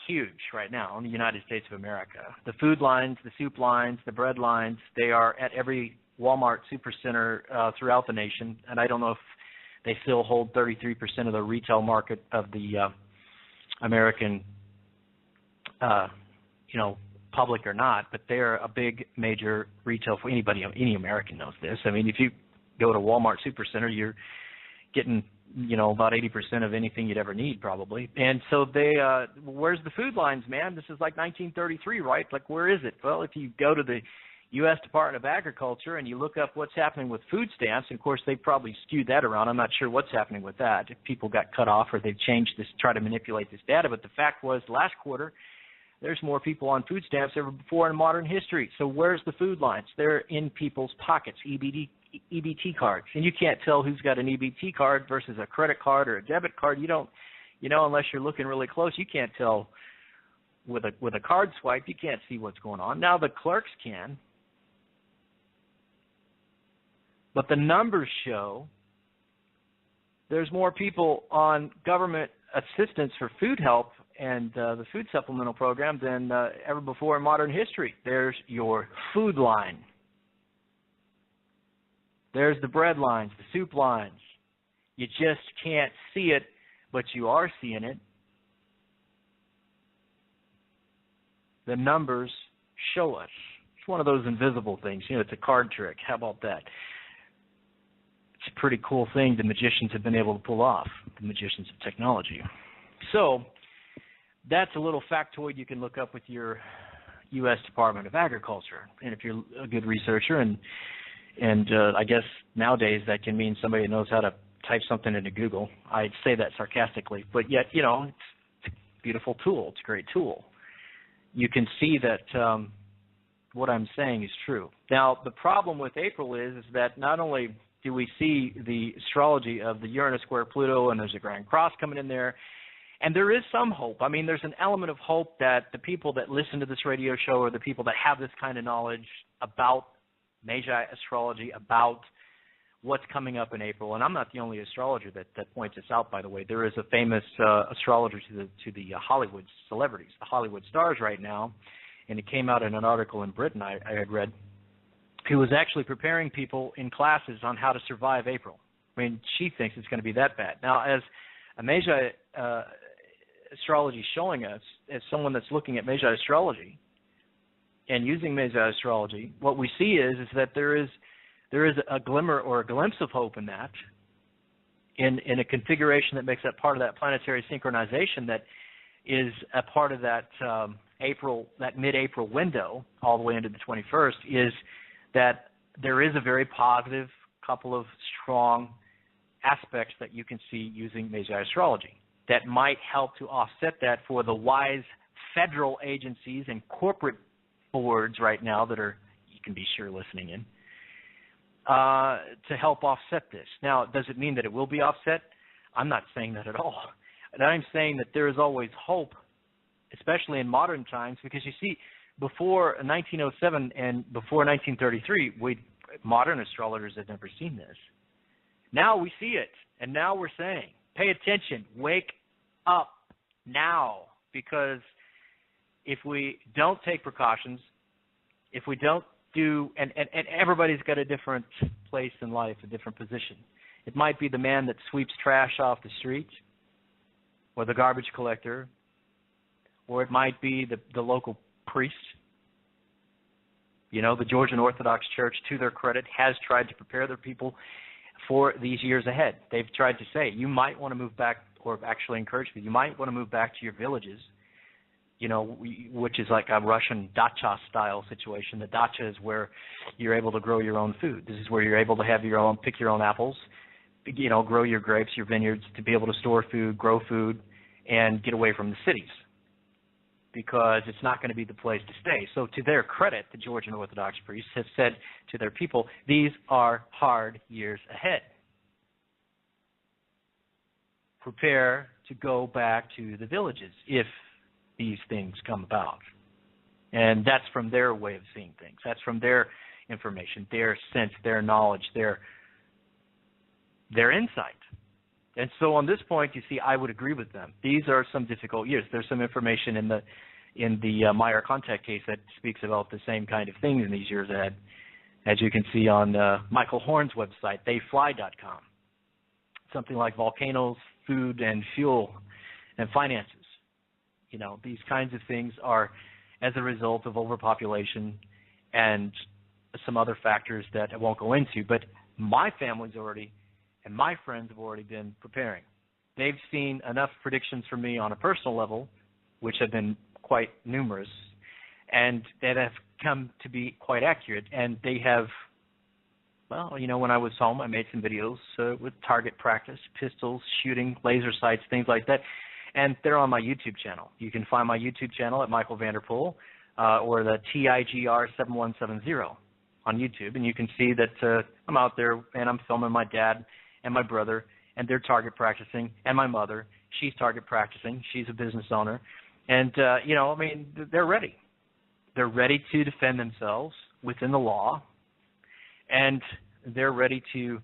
B: huge right now in the United States of America. The food lines, the soup lines, the bread lines, they are at every Walmart supercenter throughout the nation, and I don't know if they still hold 33% of the retail market of the American, public or not, but they're a big major retail for anybody. Any American knows this. I mean, if you go to Walmart Supercenter, you're getting, about 80% of anything you'd ever need probably. And so where's the food lines, man? This is like 1933, right? Like, where is it? Well, if you go to the U.S. Department of Agriculture and you look up what's happening with food stamps, and of course they probably skewed that around. I'm not sure what's happening with that. If people got cut off or they've changed this, try to manipulate this data. But the fact was, last quarter, there's more people on food stamps than ever before in modern history. So where's the food lines? They're in people's pockets, EBT cards. And you can't tell who's got an EBT card versus a credit card or a debit card. You don't, unless you're looking really close, you can't tell with a card swipe. You can't see what's going on. Now the clerks can. But the numbers show there's more people on government assistance for food help and the food supplemental program than ever before in modern history. There's your food line. There's the bread lines, the soup lines. You just can't see it, but you are seeing it. The numbers show us. It's one of those invisible things. It's a card trick. How about that? It's a pretty cool thing the magicians have been able to pull off, the magicians of technology. So that's a little factoid you can look up with your U.S. Department of Agriculture. And if you're a good researcher, and I guess nowadays that can mean somebody knows how to type something into Google. I say that sarcastically, but yet, it's a beautiful tool. It's a great tool. You can see that what I'm saying is true. Now, the problem with April is that not only do we see the astrology of the Uranus square Pluto, and there's a Grand Cross coming in there, and there is some hope. I mean, there's an element of hope that the people that listen to this radio show, or the people that have this kind of knowledge about Magi astrology, about what's coming up in April, and I'm not the only astrologer that points this out, by the way. There is a famous astrologer to the Hollywood celebrities, the Hollywood stars right now, and it came out in an article in Britain I had read, who was actually preparing people in classes on how to survive April. I mean, she thinks it's going to be that bad. Now, as a Magi astrology is showing us, as someone that's looking at Magi astrology and using Magi astrology, what we see is that there is a glimmer or a glimpse of hope in that, in a configuration that makes that part of that planetary synchronization that is a part of that that mid-April window all the way into the 21st, is that there is a very positive couple of strong aspects that you can see using Magi astrology that might help to offset that for the wise federal agencies and corporate boards right now that are, you can be sure, listening in, to help offset this. Now, does it mean that it will be offset? I'm not saying that at all. And I'm saying that there is always hope, especially in modern times, because you see, before 1907 and before 1933, modern astrologers had never seen this. Now we see it, and now we're saying, pay attention, wake up now, because if we don't take precautions, if we don't do, and everybody's got a different place in life, a different position. It might be the man that sweeps trash off the street, or the garbage collector, or it might be the local priest. The Georgian Orthodox Church, to their credit, has tried to prepare their people for these years ahead. They've tried to say, you might want to move back, or actually encourage people, you might want to move back to your villages, which is like a Russian dacha-style situation. The dacha is where you're able to grow your own food. This is where you're able to have pick your own apples, grow your grapes, your vineyards, to be able to store food, grow food, and get away from the cities, because it's not going to be the place to stay. So to their credit, the Georgian Orthodox priests have said to their people, these are hard years ahead. Prepare to go back to the villages if these things come about. And that's from their way of seeing things. That's from their information, their sense, their knowledge, their insight. And so on this point, you see, I would agree with them. These are some difficult years. There's some information in the Meyer contact case that speaks about the same kind of things in these years ahead, as you can see on Michael Horn's website, theyfly.com. Something like volcanoes, food and fuel, and finances. You know, these kinds of things are as a result of overpopulation and some other factors that I won't go into. But my family's already, and my friends have already been preparing. They've seen enough predictions from me on a personal level, which have been quite numerous, and that have come to be quite accurate. And they have, well, you know, when I was home, I made some videos with target practice, pistols, shooting, laser sights, things like that. And they're on my YouTube channel. You can find my YouTube channel at Michael Vanderpool or the TIGR7170 on YouTube. And you can see that I'm out there and I'm filming my dad and my brother, and they're target practicing, and my mother, she's target practicing. She's a business owner. And, you know, I mean, they're ready. They're ready to defend themselves within the law. And they're ready to,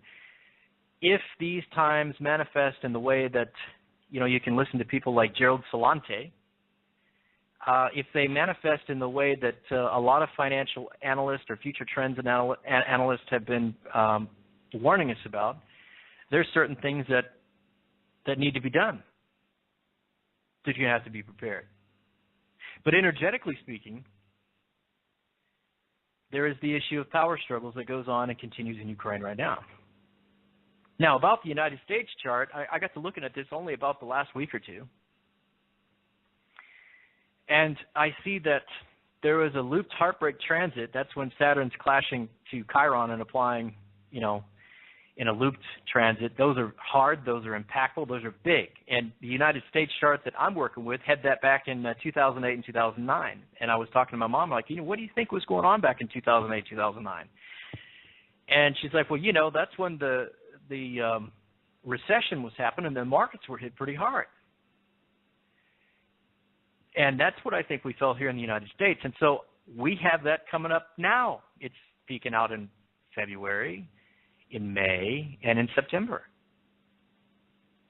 B: if these times manifest in the way that, you know, you can listen to people like Gerald Salante, if they manifest in the way that a lot of financial analysts or future trends analysts have been warning us about, there's certain things that need to be done that you have to be prepared. But energetically speaking, there is the issue of power struggles that goes on and continues in Ukraine right now. Now, about the United States chart, I got to looking at this only about the last week or two. And I see that there was a looped heartbreak transit. That's when Saturn's clashing to Chiron and applying, you know, in a looped transit. Those are hard. Those are impactful. Those are big. And the United States chart that I'm working with had that back in 2008 and 2009. And I was talking to my mom, like, you know, what do you think was going on back in 2008, 2009? And she's like, well, you know, that's when the recession was happening and the markets were hit pretty hard. And that's what I think we felt here in the United States. And so we have that coming up now. It's peaking out in February, in May, and in September.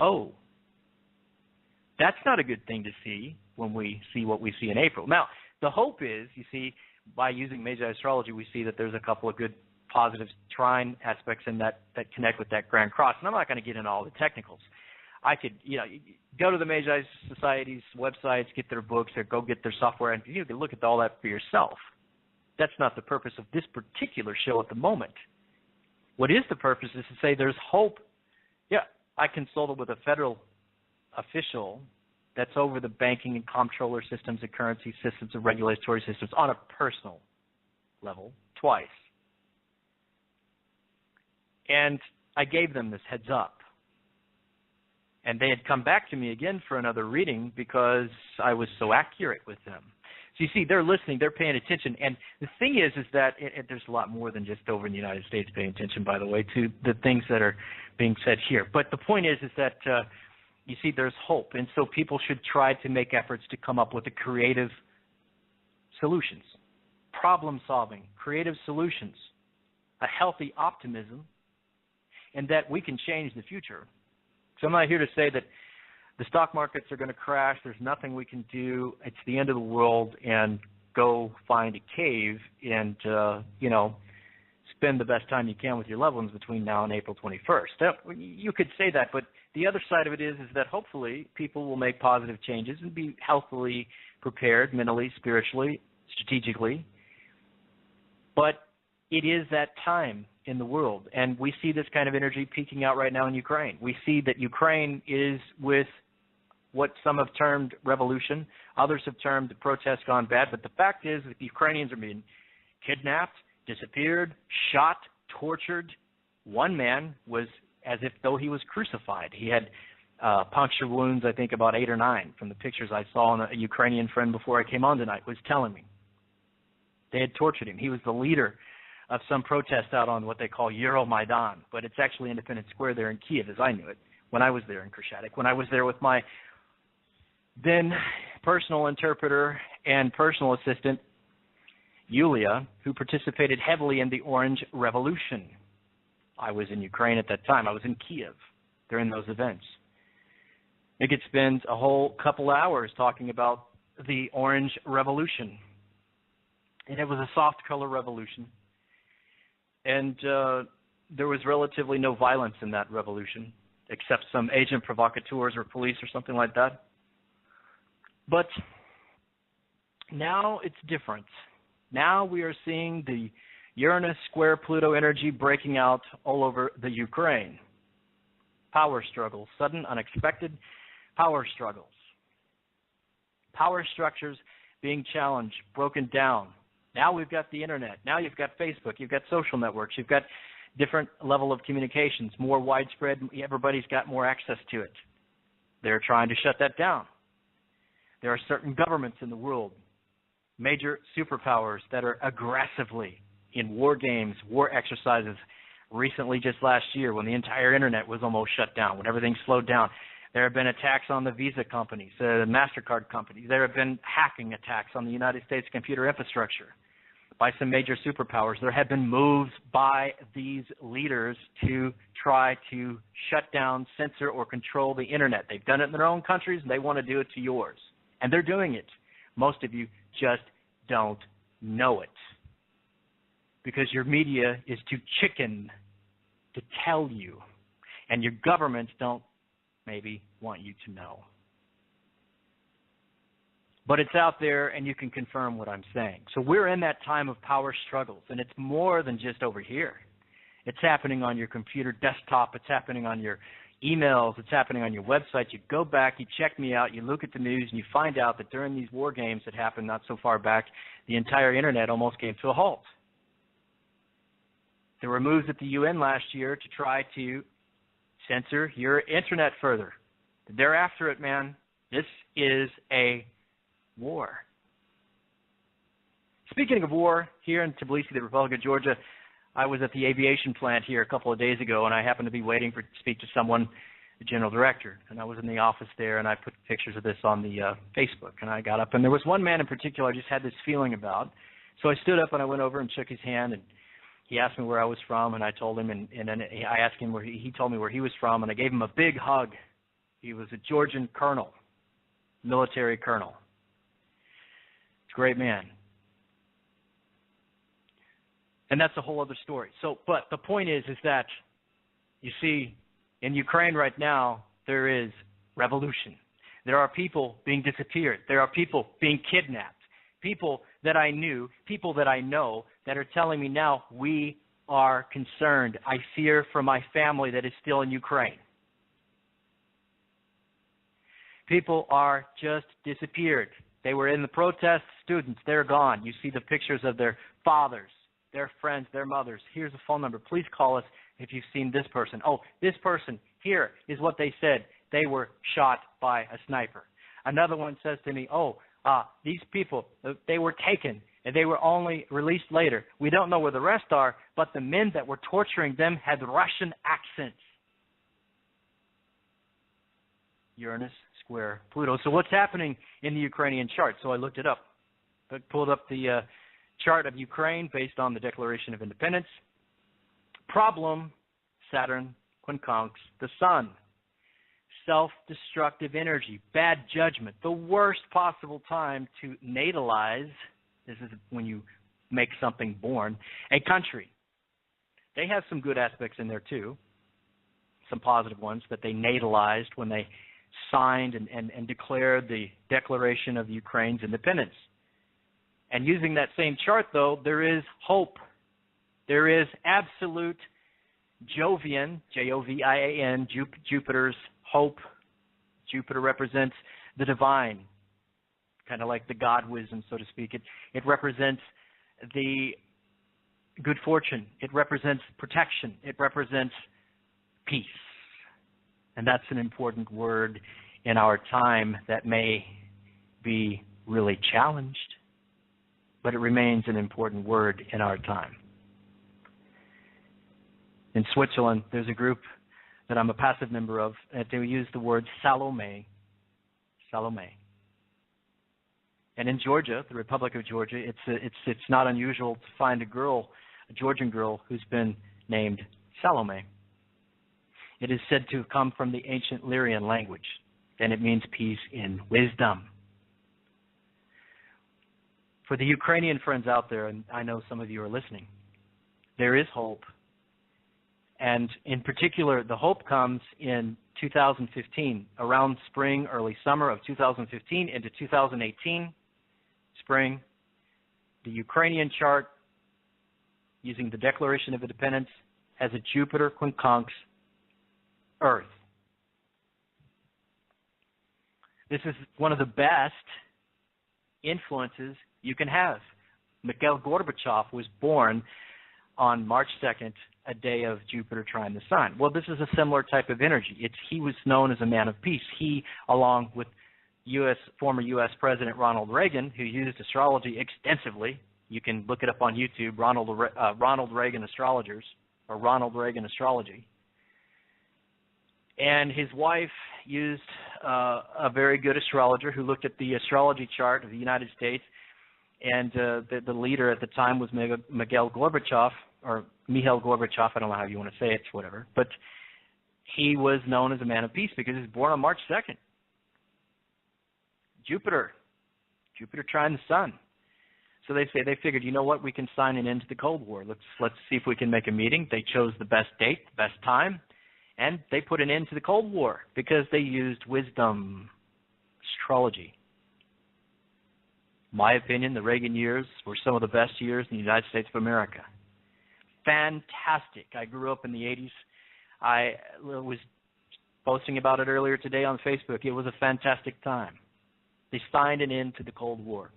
B: Oh, that's not a good thing to see when we see what we see in April. Now, the hope is, you see, by using Magi Astrology, we see that there's a couple of good positive trine aspects in that connect with that Grand Cross. And I'm not going to get into all the technicals. I could, you know, go to the Magi Society's websites, get their books, or go get their software, and you can look at all that for yourself. That's not the purpose of this particular show at the moment. What is the purpose is to say there's hope. Yeah, I consulted with a federal official that's over the banking and comptroller systems, the currency systems, the regulatory systems on a personal level twice. And I gave them this heads up. And they had come back to me again for another reading because I was so accurate with them. So you see, they're listening, they're paying attention. And the thing is that there's a lot more than just over in the United States paying attention, by the way, to the things that are being said here. But the point is that, you see, there's hope. And so people should try to make efforts to come up with the creative solutions, problem solving, creative solutions, a healthy optimism, and that we can change the future. So I'm not here to say that the stock markets are going to crash. There's nothing we can do. It's the end of the world, and go find a cave and, you know, spend the best time you can with your loved ones between now and April 21st. Now, you could say that, but the other side of it is that hopefully people will make positive changes and be healthily prepared mentally, spiritually, strategically. But it is that time in the world, and we see this kind of energy peaking out right now in Ukraine. We see that Ukraine is with what some have termed revolution, others have termed the protest gone bad, but the fact is that the Ukrainians are being kidnapped, disappeared, shot, tortured. One man was as if though he was crucified. He had puncture wounds, I think about 8 or 9 from the pictures I saw, and a Ukrainian friend before I came on tonight was telling me. They had tortured him. He was the leader of some protest out on what they call Euromaidan, but it's actually Independence Square there in Kiev, as I knew it, when I was there in Krashatik, when I was there with my then personal interpreter and personal assistant, Yulia, who participated heavily in the Orange Revolution. I was in Ukraine at that time. I was in Kiev during those events. Niggett spends a whole couple hours talking about the Orange Revolution. And it was a soft color revolution. And there was relatively no violence in that revolution, except some agent provocateurs or police or something like that. But now it's different. Now we are seeing the Uranus square Pluto energy breaking out all over the Ukraine. Power struggles, sudden, unexpected power struggles. Power structures being challenged, broken down. Now we've got the internet. Now you've got Facebook. You've got social networks. You've got different level of communications, more widespread. Everybody's got more access to it. They're trying to shut that down. There are certain governments in the world, major superpowers, that are aggressively in war games, war exercises. Recently, just last year, when the entire internet was almost shut down, when everything slowed down, there have been attacks on the Visa companies, the MasterCard companies. There have been hacking attacks on the United States computer infrastructure by some major superpowers. There have been moves by these leaders to try to shut down, censor, or control the internet. They've done it in their own countries, and they want to do it to yours. And they're doing it. Most of you just don't know it, because your media is too chicken to tell you, and your governments don't maybe want you to know. But it's out there, and you can confirm what I'm saying. So we're in that time of power struggles, and it's more than just over here. It's happening on your computer desktop. It's happening on your emails. It's happening on your website. You go back, you check me out, you look at the news, and you find out that during these war games that happened not so far back, the entire internet almost came to a halt. There were moves at the UN last year to try to censor your internet further. They're after it, man. This is a war. Speaking of war, here in Tbilisi, the Republic of Georgia, I was at the aviation plant here a couple of days ago, and I happened to be waiting to speak to someone, the general director, and I was in the office there, and I put pictures of this on the Facebook, and I got up, and there was one man in particular I just had this feeling about. So I stood up, and I went over and shook his hand, and he asked me where I was from, and I told him, and then I asked him where he told me where he was from, and I gave him a big hug. He was a Georgian colonel, military colonel. He's a great man. And that's a whole other story. So, but the point is that, you see, in Ukraine right now, there is revolution. There are people being disappeared. There are people being kidnapped. People that I knew, people that I know, that are telling me now, we are concerned. I fear for my family that is still in Ukraine. People are just disappeared. They were in the protests, students, they're gone. You see the pictures of their fathers, their friends, their mothers. Here's a phone number. Please call us if you've seen this person. Oh, this person, here is what they said. They were shot by a sniper. Another one says to me, these people, they were taken, and they were only released later. We don't know where the rest are, but the men that were torturing them had Russian accents. Uranus square Pluto. So what's happening in the Ukrainian chart? So I looked it up. I pulled up the chart of Ukraine based on the Declaration of Independence. Problem, Saturn quincunx the Sun. Self-destructive energy, bad judgment, the worst possible time to natalize. This is when you make something born, a country. They have some good aspects in there too, some positive ones that they natalized when they signed and declared the Declaration of Ukraine's independence. And using that same chart, though, there is hope. There is absolute Jovian, Jovian, Jupiter's hope. Jupiter represents the divine, kind of like the God wisdom, so to speak. It represents the good fortune. It represents protection. It represents peace. And that's an important word in our time that may be really challenged, but it remains an important word in our time. In Switzerland, there's a group that I'm a passive member of, and they use the word Salome. Salome. And in Georgia, the Republic of Georgia, it's not unusual to find a Georgian girl who's been named Salome. It is said to have come from the ancient Lyrian language, and it means peace in wisdom. For the Ukrainian friends out there, and I know some of you are listening, there is hope. And in particular, the hope comes in 2015, around spring, early summer of 2015 into 2018, spring. The Ukrainian chart, using the Declaration of Independence, has a Jupiter quincunx Earth. This is one of the best influences you can have. Mikhail Gorbachev was born on March 2nd, a day of Jupiter trine the Sun. Well, this is a similar type of energy. He was known as a man of peace. He, along with former U.S. President Ronald Reagan, who used astrology extensively. You can look it up on YouTube, Ronald Reagan Astrologers, or Ronald Reagan Astrology. And his wife used a very good astrologer who looked at the astrology chart of the United States, and the leader at the time was Mikhail Gorbachev, or Mikhail Gorbachev, I don't know how you want to say it, whatever. But he was known as a man of peace because he was born on March 2nd. Jupiter trine the Sun. So they figured, you know what, we can sign an end to the Cold War. Let's see if we can make a meeting. They chose the best date, the best time, and they put an end to the Cold War because they used wisdom, astrology. My opinion, the Reagan years were some of the best years in the United States of America. Fantastic. I grew up in the 80s. I was posting about it earlier today on Facebook. It was a fantastic time. They signed an end to the Cold War.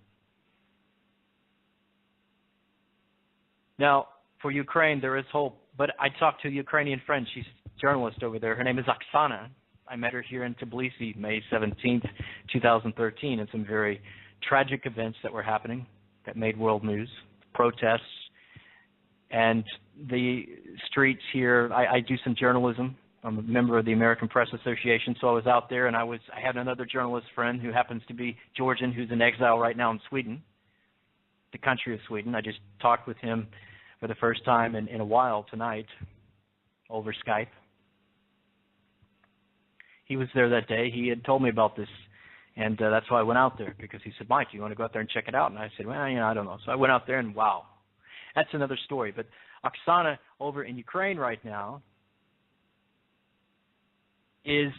B: Now, for Ukraine, there is hope. But I talked to a Ukrainian friend. She's a journalist over there. Her name is Oksana. I met her here in Tbilisi, May 17th, 2013, and some very tragic events that were happening that made world news, protests, and the streets here. I do some journalism. I'm a member of the American Press Association, so I was out there, and I had another journalist friend who happens to be Georgian, who's in exile right now in Sweden, the country of Sweden. I just talked with him for the first time in a while tonight over Skype. He was there that day. He had told me about this, and that's why I went out there, because he said, Mike, you want to go out there and check it out? And I said, well, I don't know. So I went out there, and wow, that's another story. But Oksana over in Ukraine right now is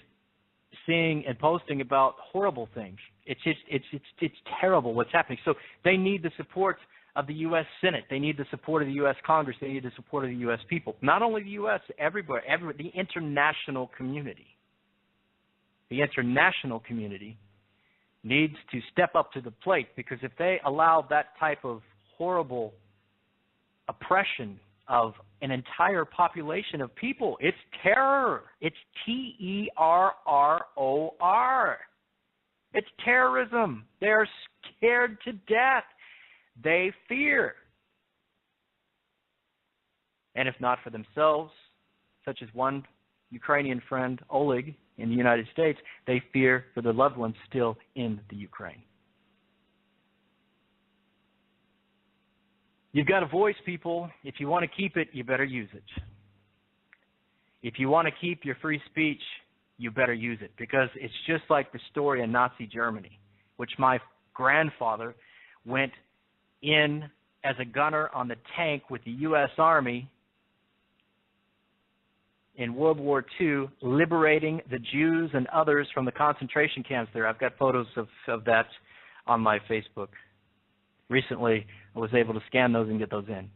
B: seeing and posting about horrible things. It's terrible what's happening. So they need the support of the U.S. Senate. They need the support of the U.S. Congress. They need the support of the U.S. people. Not only the U.S., everywhere, the international community. The international community needs to step up to the plate, because if they allow that type of horrible oppression of an entire population of people, it's terror. It's terror. It's terrorism. They're scared to death. They fear. And if not for themselves, such as one Ukrainian friend, Oleg, in the United States, they fear for their loved ones still in the Ukraine. You've got a voice, people. If you want to keep it, you better use it. If you want to keep your free speech, you better use it, because it's just like the story in Nazi Germany, which my grandfather went in as a gunner on the tank with the U.S. Army in World War II, liberating the Jews and others from the concentration camps there. I've got photos of that on my Facebook. Recently, I was able to scan those and get those in.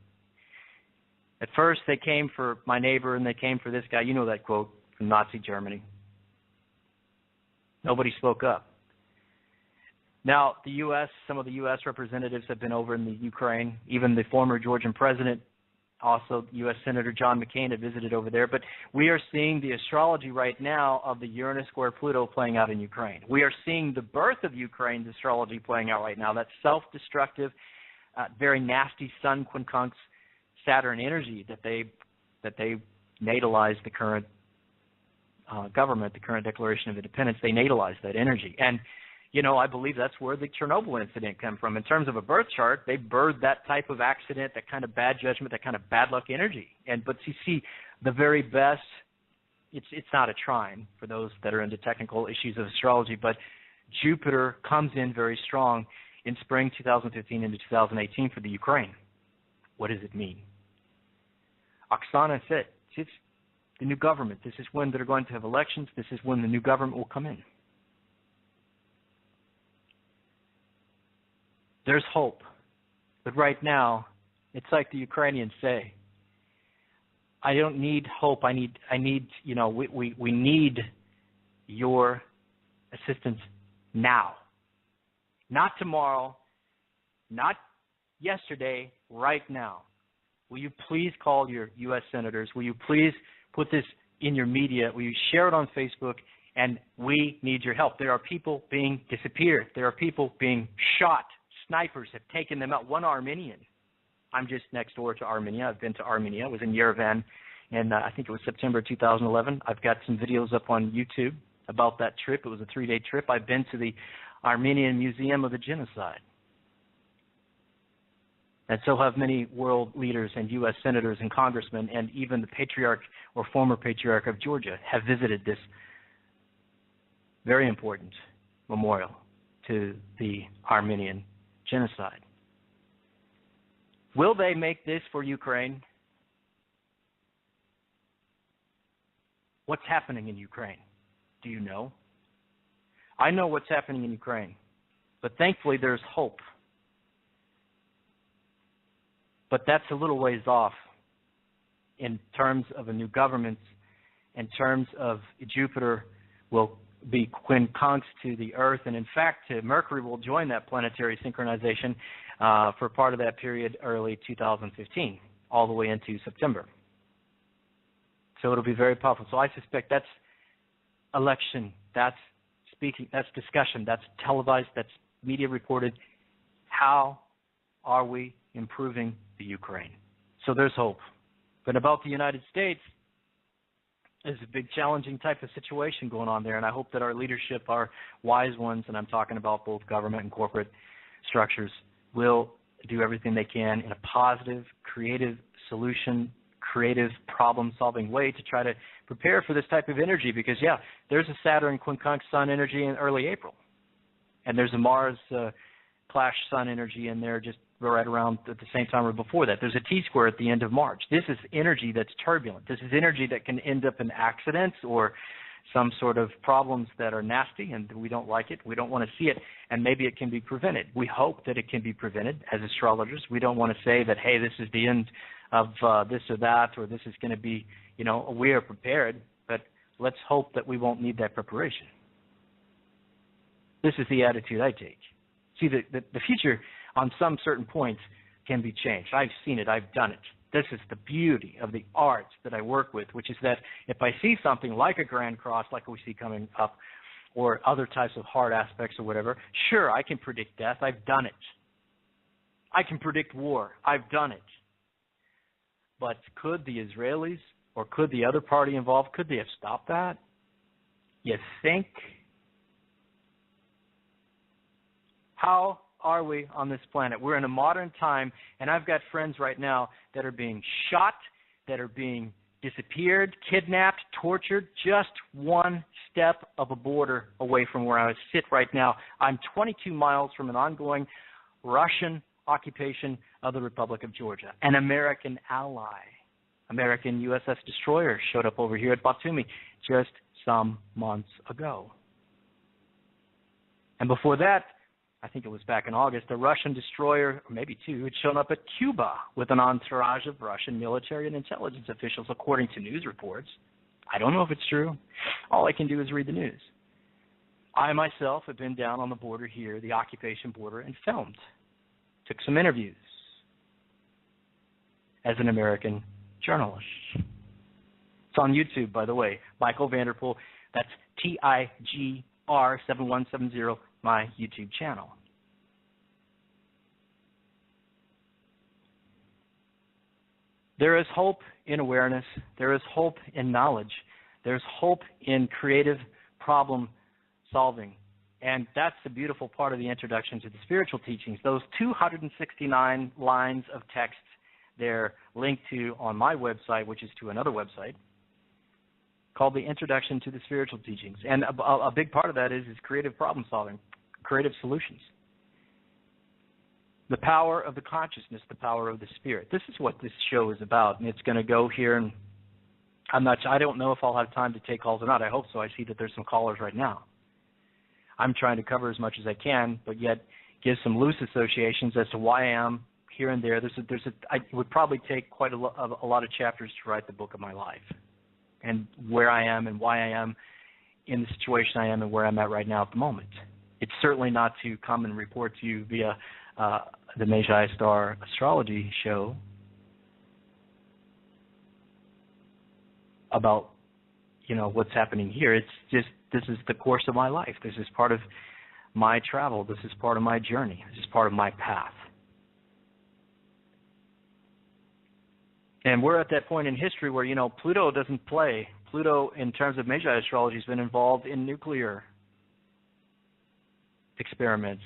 B: At first, they came for my neighbor, and they came for this guy. You know that quote from Nazi Germany. Nobody spoke up. Now, the U.S., some of the U.S. representatives have been over in the Ukraine. Even the former Georgian president, also U.S. Senator John McCain, had visited over there. But we are seeing the astrology right now of the Uranus square Pluto playing out in Ukraine. We are seeing the birth of Ukraine's astrology playing out right now. That self-destructive, very nasty Sun quincunx Saturn energy that they natalized the current government, the current Declaration of Independence. They natalized that energy. And I believe that's where the Chernobyl incident came from. In terms of a birth chart, they birthed that type of accident, that kind of bad judgment, that kind of bad luck energy. But you see, the very best, it's not a trine for those that are into technical issues of astrology, but Jupiter comes in very strong in spring 2015 into 2018 for the Ukraine. What does it mean? Oksana said, it's the new government. This is when they're going to have elections. This is when the new government will come in. There's hope. But right now, it's like the Ukrainians say, I don't need hope. We need your assistance now. Not tomorrow, not yesterday, right now. Will you please call your U.S. senators? Will you please put this in your media? Will you share it on Facebook? And we need your help. There are people being disappeared. There are people being shot. Snipers have taken them out. One Armenian. I'm just next door to Armenia. I've been to Armenia. I was in Yerevan, and I think it was September 2011. I've got some videos up on YouTube about that trip. It was a 3-day trip. I've been to the Armenian Museum of the Genocide. And so have many world leaders and U.S. senators and congressmen, and even the patriarch or former patriarch of Georgia have visited this very important memorial to the Armenian genocide. Will they make this for Ukraine? What's happening in Ukraine? Do you know? I know what's happening in Ukraine, but thankfully there's hope. But that's a little ways off in terms of a new government, in terms of Jupiter will be quincunx to the Earth, and in fact, Mercury will join that planetary synchronization for part of that period early 2015, all the way into September. So it'll be very powerful. So I suspect that's election, that's speaking, that's discussion, that's televised, that's media reported. How are we improving the Ukraine? So there's hope. But about the United States, there's a big challenging type of situation going on there, and I hope that our leadership, our wise ones, and I'm talking about both government and corporate structures, will do everything they can in a positive, creative solution, creative problem-solving way to try to prepare for this type of energy because, yeah, there's a Saturn quincunx Sun energy in early April, and there's a Mars clash Sun energy in there just right around at the same time or before that. There's a T-square at the end of March. This is energy that's turbulent. This is energy that can end up in accidents or some sort of problems that are nasty, and we don't like it. We don't want to see it, and maybe it can be prevented. We hope that it can be prevented as astrologers. We don't want to say that, hey, this is the end of this or that, or this is going to be, we are prepared, but let's hope that we won't need that preparation. This is the attitude I take. See, the future on some certain points can be changed. I've seen it. I've done it. This is the beauty of the arts that I work with, which is that if I see something like a Grand Cross, like we see coming up, or other types of hard aspects or whatever, sure, I can predict death. I've done it. I can predict war. I've done it. But could the Israelis or could the other party involved, could they have stopped that? You think? How are we on this planet? We're in a modern time, and I've got friends right now that are being shot, that are being disappeared, kidnapped, tortured, just one step of a border away from where I sit right now. I'm 22 miles from an ongoing Russian occupation of the Republic of Georgia. An American ally, American USS destroyer showed up over here at Batumi just some months ago. And before that, I think it was back in August, a Russian destroyer, or maybe two, had shown up at Cuba with an entourage of Russian military and intelligence officials, according to news reports. I don't know if it's true. All I can do is read the news. I myself have been down on the border here, the occupation border, and filmed. Took some interviews as an American journalist. It's on YouTube, by the way. Michael Vanderpool. That's TIGR7170, my YouTube channel. There is hope in awareness. There is hope in knowledge. There's hope in creative problem solving. And that's the beautiful part of the introduction to the spiritual teachings. Those 269 lines of text, they're linked to on my website, which is to another website, called the Introduction to the Spiritual Teachings. And a big part of that is creative problem solving, creative solutions. The power of the consciousness, the power of the spirit. This is what this show is about, and it's going to go here. And I don't know if I'll have time to take calls or not. I hope so. I see that there's some callers right now. I'm trying to cover as much as I can, but yet give some loose associations as to why I am here and there. It would probably take quite a lot of chapters to write the book of my life, and where I am and why I am in the situation I am and where I'm at right now at the moment. It's certainly not to come and report to you via the Magi Star Astrology show about, what's happening here. It's just, this is the course of my life. This is part of my travel. This is part of my journey. This is part of my path. And we're at that point in history where, Pluto doesn't play. Pluto, in terms of Magi astrology, has been involved in nuclear experiments.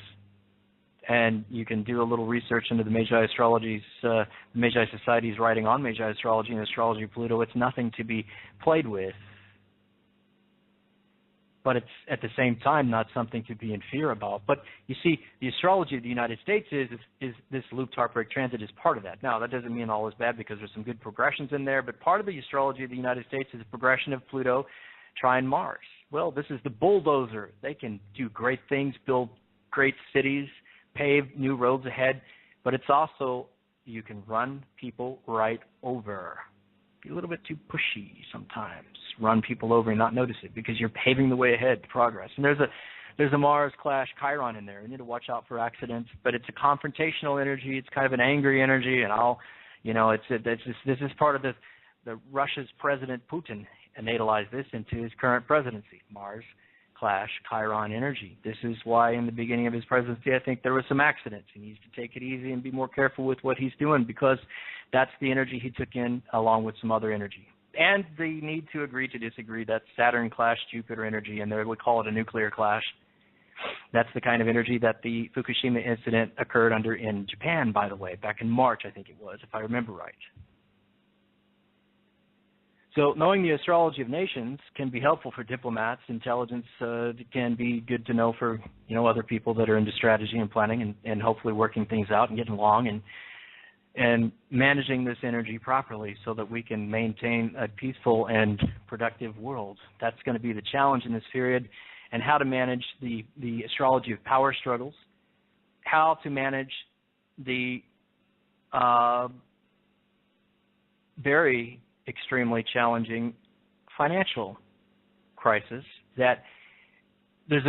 B: And you can do a little research into the Magi astrology's, the Magi Society's writing on Magi astrology and astrology of Pluto. It's nothing to be played with. But it's at the same time not something to be in fear about. But you see, the astrology of the United States is this loop-Tartbreak transit is part of that. Now, that doesn't mean all is bad because there's some good progressions in there, but part of the astrology of the United States is a progression of Pluto trine Mars. Well, this is the bulldozer. They can do great things, build great cities, pave new roads ahead, but it's also, you can run people right over. Be a little bit too pushy sometimes. Run people over and not notice it because you're paving the way ahead to progress. And there's a Mars clash Chiron in there. You need to watch out for accidents, but it's a confrontational energy. It's kind of an angry energy, and this is part of the Russia's President Putin natalized this into his current presidency. Mars clash Chiron energy. This is why in the beginning of his presidency, I think there was some accidents. He needs to take it easy and be more careful with what he's doing because that's the energy he took in along with some other energy. And the need to agree to disagree, that's Saturn clash Jupiter energy, and we call it a nuclear clash. That's the kind of energy that the Fukushima incident occurred under in Japan, by the way, back in March, I think it was, if I remember right. So knowing the astrology of nations can be helpful for diplomats. Intelligence can be good to know for other people that are into strategy and planning and hopefully working things out and getting along and managing this energy properly so that we can maintain a peaceful and productive world. That's going to be the challenge in this period, and how to manage the astrology of power struggles, how to manage the very extremely challenging financial crisis that there's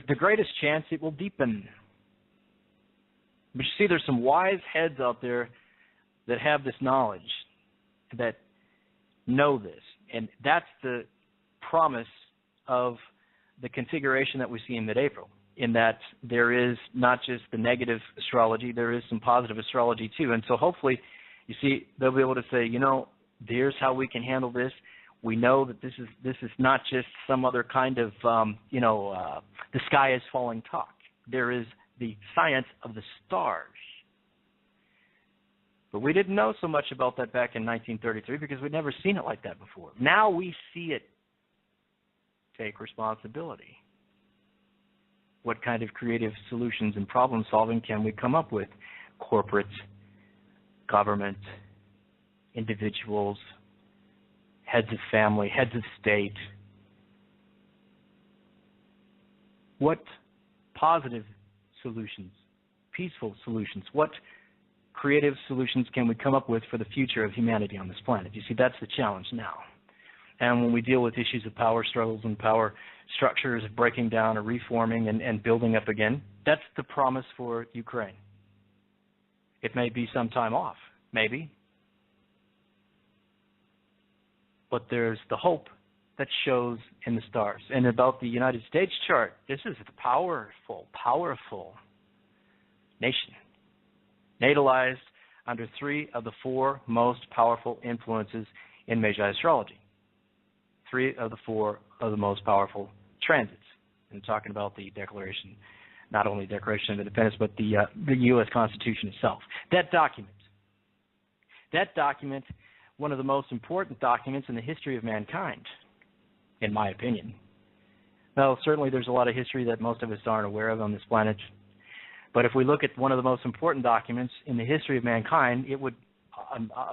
B: the greatest chance it will deepen. But you see, there's some wise heads out there that have this knowledge, that know this, and that's the promise of the configuration that we see in mid-April, in that there is not just the negative astrology, there is some positive astrology too. And so hopefully, you see, they'll be able to say, here's how we can handle this. We know that this is not just some other kind of, the sky is falling talk. There is the science of the stars. But we didn't know so much about that back in 1933 because we'd never seen it like that before. Now we see it. Take responsibility. What kind of creative solutions and problem solving can we come up with? Corporate, government, individuals, heads of family, heads of state. What positive solutions, peaceful solutions, what creative solutions can we come up with for the future of humanity on this planet? You see, that's the challenge now. And when we deal with issues of power struggles and power structures breaking down or reforming and building up again, that's the promise for Ukraine. It may be some time off, maybe. But there's the hope that shows in the stars. And about the United States chart, this is a powerful nation, natalized under 3 of the 4 most powerful influences in Magi astrology. 3 of the 4 of the most powerful transits. I'm talking about the Declaration, not only the Declaration of Independence, but the U.S. Constitution itself. That document, one of the most important documents in the history of mankind, in my opinion. Well, certainly there's a lot of history that most of us aren't aware of on this planet. But if we look at one of the most important documents in the history of mankind, it would,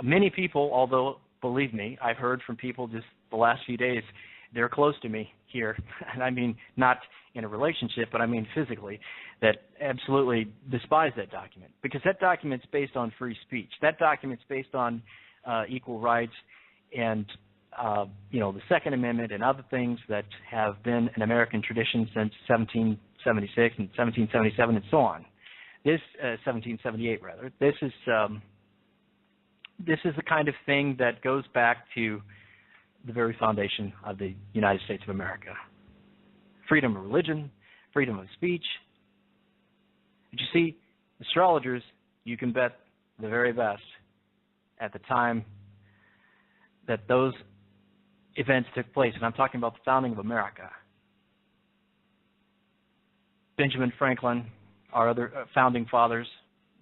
B: many people, although, believe me, I've heard from people just the last few days, they're close to me here, and I mean not in a relationship, but I mean physically, that absolutely despise that document, because that document's based on free speech. That document's based on equal rights and the Second Amendment and other things that have been an American tradition since 1776 and 1777 and so on. This 1778 rather. This is the kind of thing that goes back to the very foundation of the United States of America. Freedom of religion, freedom of speech. But you see, astrologers, you can bet the very best at the time that those events took place, and I'm talking about the founding of America. Benjamin Franklin, our other founding fathers,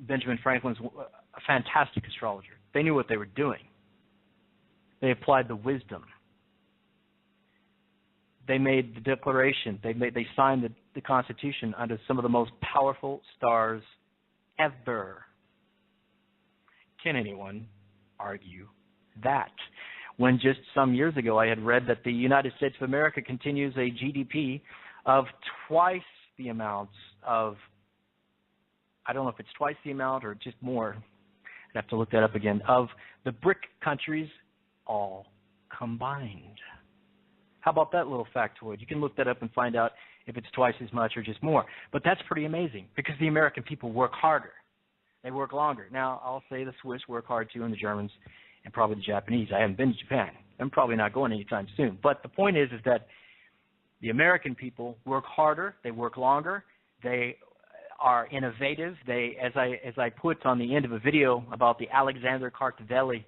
B: Benjamin Franklin's a fantastic astrologer. They knew what they were doing. They applied the wisdom. They made the Declaration. They signed the Constitution under some of the most powerful stars ever. Can anyone argue that? When just some years ago I had read that the United States of America continues a GDP of twice the amount of, I don't know if it's twice the amount or just more, I'd have to look that up again, of the BRIC countries all combined. How about that little factoid? You can look that up and find out if it's twice as much or just more. But that's pretty amazing because the American people work harder. They work longer. Now, I'll say the Swiss work hard too, and the Germans, and probably the Japanese. I haven't been to Japan. I'm probably not going anytime soon. But the point is that the American people work harder. They work longer. They are innovative. They, as I put on the end of a video about the Alexander Cartavelli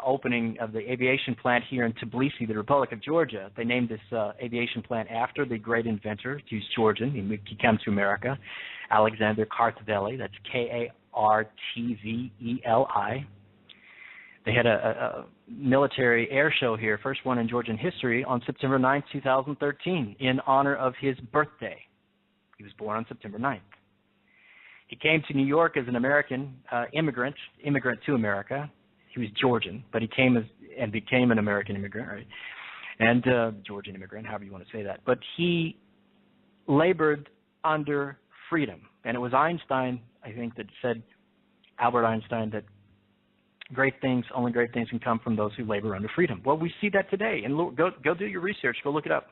B: opening of the aviation plant here in Tbilisi, the Republic of Georgia. They named this aviation plant after the great inventor. He's Georgian. He came to America. Alexander Cartavelli. That's K-A-R-T-V-E-L-I. They had a military air show here, first one in Georgian history, on September 9th, 2013, in honor of his birthday. He was born on September 9th. He came to New York as an American immigrant to America. He was Georgian, but he came and became an American immigrant, right? And Georgian immigrant, however you want to say that. But he labored under freedom. And it was Einstein, I think, that said, Albert Einstein, that only great things can come from those who labor under freedom. Well, we see that today. And look, go do your research. Go look it up.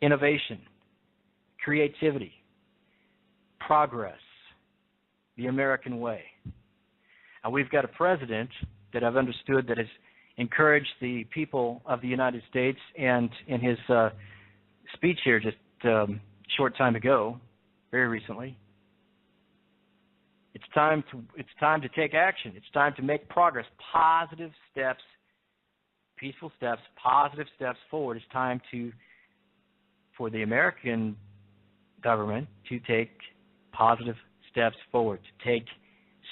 B: Innovation, creativity, progress, the American way. And we've got a president that I've understood that has encouraged the people of the United States, and in his speech here just a short time ago, very recently, it's time to take action. It's time to make progress, positive steps, peaceful steps, positive steps forward. It's time for the American government to take positive steps forward, to take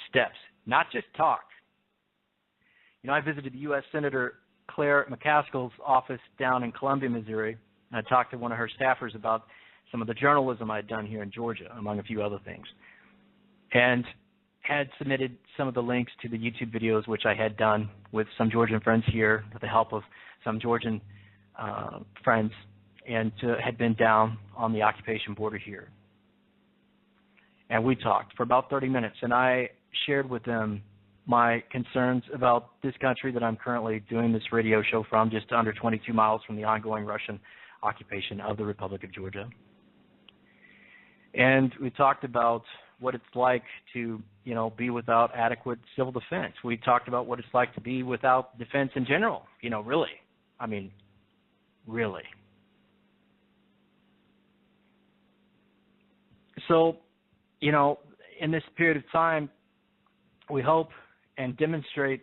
B: steps, not just talk. You know, I visited the U.S. Senator Claire McCaskill's office down in Columbia, Missouri, and I talked to one of her staffers about some of the journalism I'd done here in Georgia, among a few other things, and had submitted some of the links to the YouTube videos which I had done with some Georgian friends here with the help of some Georgian friends, and had been down on the occupation border here. And we talked for about 30 minutes, and I shared with them my concerns about this country that I'm currently doing this radio show from, just under 22 miles from the ongoing Russian occupation of the Republic of Georgia. And we talked about what it's like to, be without adequate civil defense. We talked about what it's like to be without defense in general, really. I mean, really. So, in this period of time, we hope and demonstrate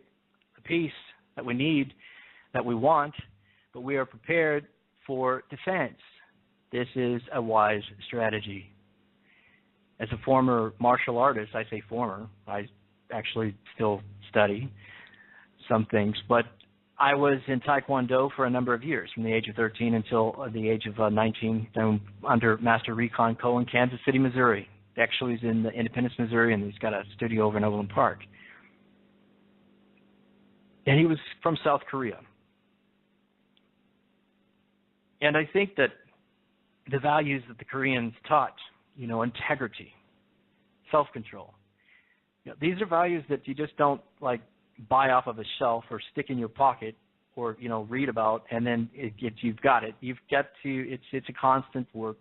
B: the peace that we need, that we want, but we are prepared for defense. This is a wise strategy. As a former martial artist, I say former, I actually still study some things, but I was in Taekwondo for a number of years, from the age of 13 until the age of 19, then under Master Recon Cole in Kansas City, Missouri. Actually, he's in Independence, Missouri, and he's got a studio over in Overland Park. And he was from South Korea. And I think that the values that the Koreans taught, integrity, self-control, these are values that you just don't buy off of a shelf or stick in your pocket or read about and then you've got it. You've got to. It's a constant work,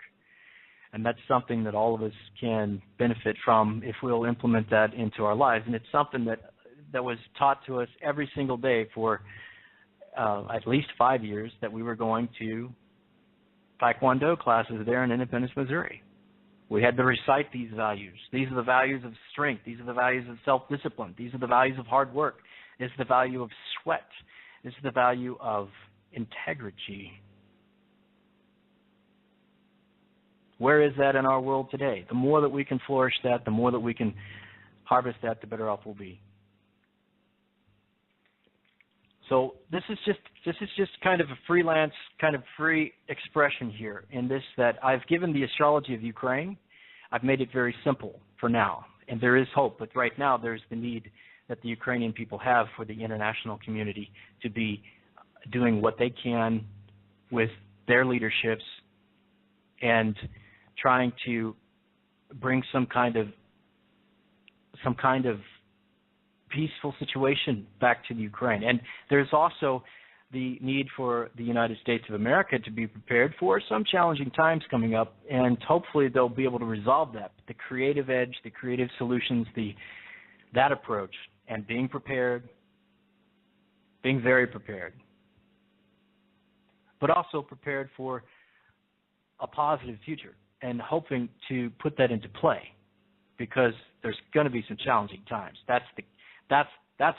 B: and that's something that all of us can benefit from if we'll implement that into our lives. And it's something that was taught to us every single day for at least 5 years that we were going to Taekwondo classes there in Independence, Missouri. We had to recite these values. These are the values of strength. These are the values of self-discipline. These are the values of hard work. This is the value of sweat. This is the value of integrity. Where is that in our world today? The more that we can flourish that, the more that we can harvest that, the better off we'll be. So this is just kind of a freelance, kind of free expression here in this, that I've given the astrology of Ukraine. I've made it very simple for now, and there is hope. But right now there's the need that the Ukrainian people have for the international community to be doing what they can with their leaderships and trying to bring some kind of peaceful situation back to the Ukraine. And there's also the need for the United States of America to be prepared for some challenging times coming up, and hopefully they'll be able to resolve that. The creative edge, the creative solutions, that approach, and being prepared, being very prepared, but also prepared for a positive future and hoping to put that into play, because there's going to be some challenging times. That's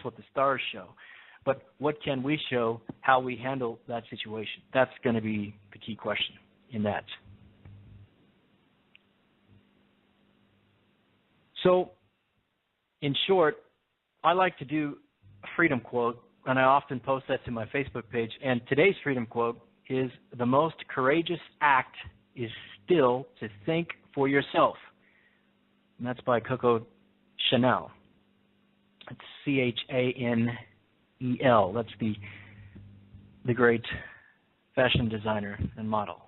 B: what the stars show. But what can we show, how we handle that situation? That's going to be the key question in that. So, in short, I like to do a freedom quote, and I often post that to my Facebook page. And today's freedom quote is, "The most courageous act is still to think for yourself." And that's by Coco Chanel. It's Chanel. That's the great fashion designer and model.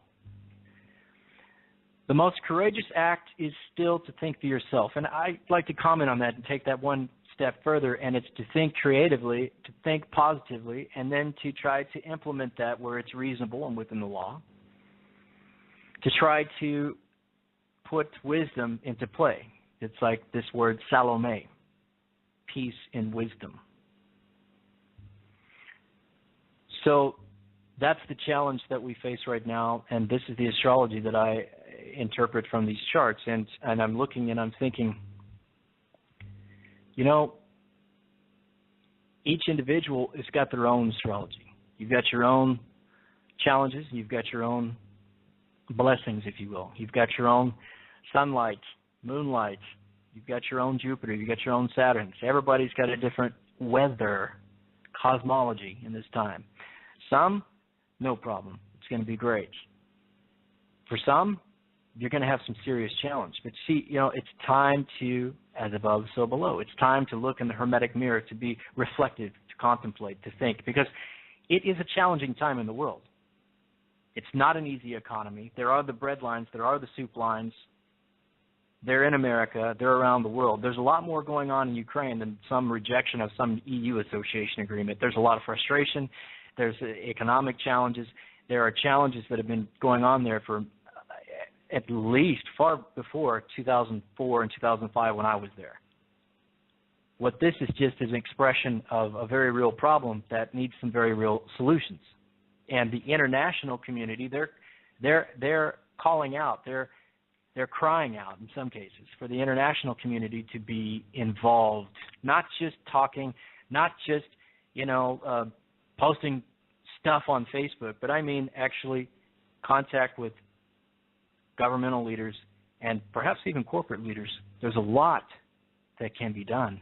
B: The most courageous act is still to think for yourself. And I'd like to comment on that and take that one step further, and it's to think creatively, to think positively, and then to try to implement that where it's reasonable and within the law, to try to put wisdom into play. It's like this word Salome, peace and wisdom. So that's the challenge that we face right now, and this is the astrology that I interpret from these charts. And I'm looking and I'm thinking, each individual has got their own astrology. You've got your own challenges, you've got your own blessings, if you will. You've got your own sunlight, moonlight, you've got your own Jupiter, you've got your own Saturn. So everybody's got a different weather cosmology in this time. Some, no problem. It's going to be great. For some, you're going to have some serious challenge. But see, it's time to, as above, so below. It's time to look in the hermetic mirror, to be reflective, to contemplate, to think, because it is a challenging time in the world. It's not an easy economy. There are the bread lines. There are the soup lines. They're in America. They're around the world. There's a lot more going on in Ukraine than some rejection of some EU association agreement. There's a lot of frustration. There's economic challenges. There are challenges that have been going on there for at least far before 2004 and 2005 when I was there. What this is just is an expression of a very real problem that needs some very real solutions. And the international community, they're calling out, they're crying out in some cases for the international community to be involved, not just talking, not just, posting stuff on Facebook, but I mean actually contact with governmental leaders and perhaps even corporate leaders, there's a lot that can be done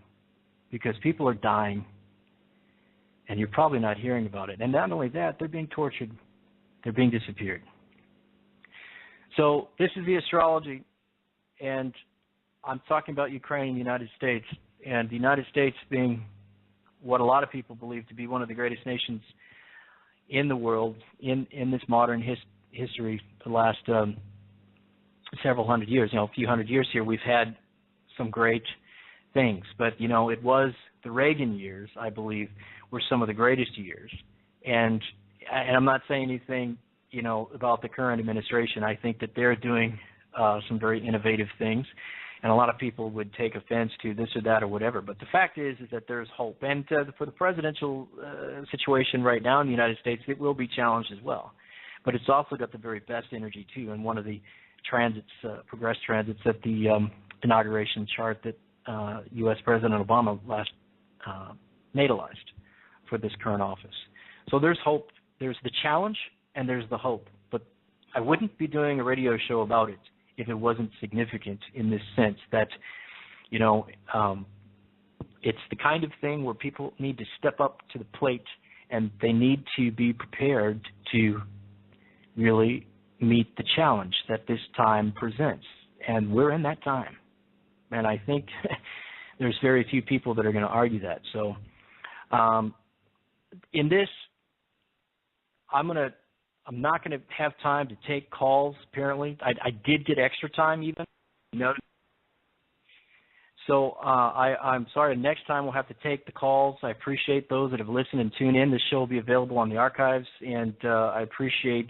B: because people are dying and you're probably not hearing about it. And not only that, they're being tortured. They're being disappeared. So this is the astrology, and I'm talking about Ukraine and the United States, and the United States being what a lot of people believe to be one of the greatest nations in the world in this modern history, the last several hundred years, a few hundred years here, we've had some great things. But, it was the Reagan years, I believe, were some of the greatest years. And I'm not saying anything, about the current administration. I think that they're doing some very innovative things. And a lot of people would take offense to this or that or whatever. But the fact is that there's hope. And for the presidential situation right now in the United States, it will be challenged as well. But it's also got the very best energy, too. And one of the transits, progressed transits at the inauguration chart that U.S. President Obama last natalized for this current office. So there's hope. There's the challenge and there's the hope. But I wouldn't be doing a radio show about it if it wasn't significant in this sense that, it's the kind of thing where people need to step up to the plate and they need to be prepared to really meet the challenge that this time presents. And we're in that time. And I think there's very few people that are going to argue that. So in this, I'm not going to have time to take calls, apparently. I did get extra time even. So I'm sorry. Next time we'll have to take the calls. I appreciate those that have listened and tuned in. This show will be available on the archives, and I appreciate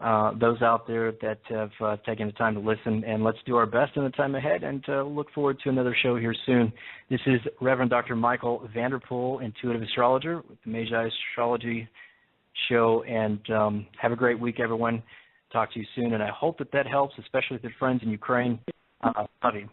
B: those out there that have taken the time to listen. And let's do our best in the time ahead, and look forward to another show here soon. This is Reverend Dr. Michael Vanderpool, Intuitive Astrologer with the Magi Astrology Show, and have a great week, everyone. Talk to you soon, and I hope that helps, especially with your friends in Ukraine. Love you.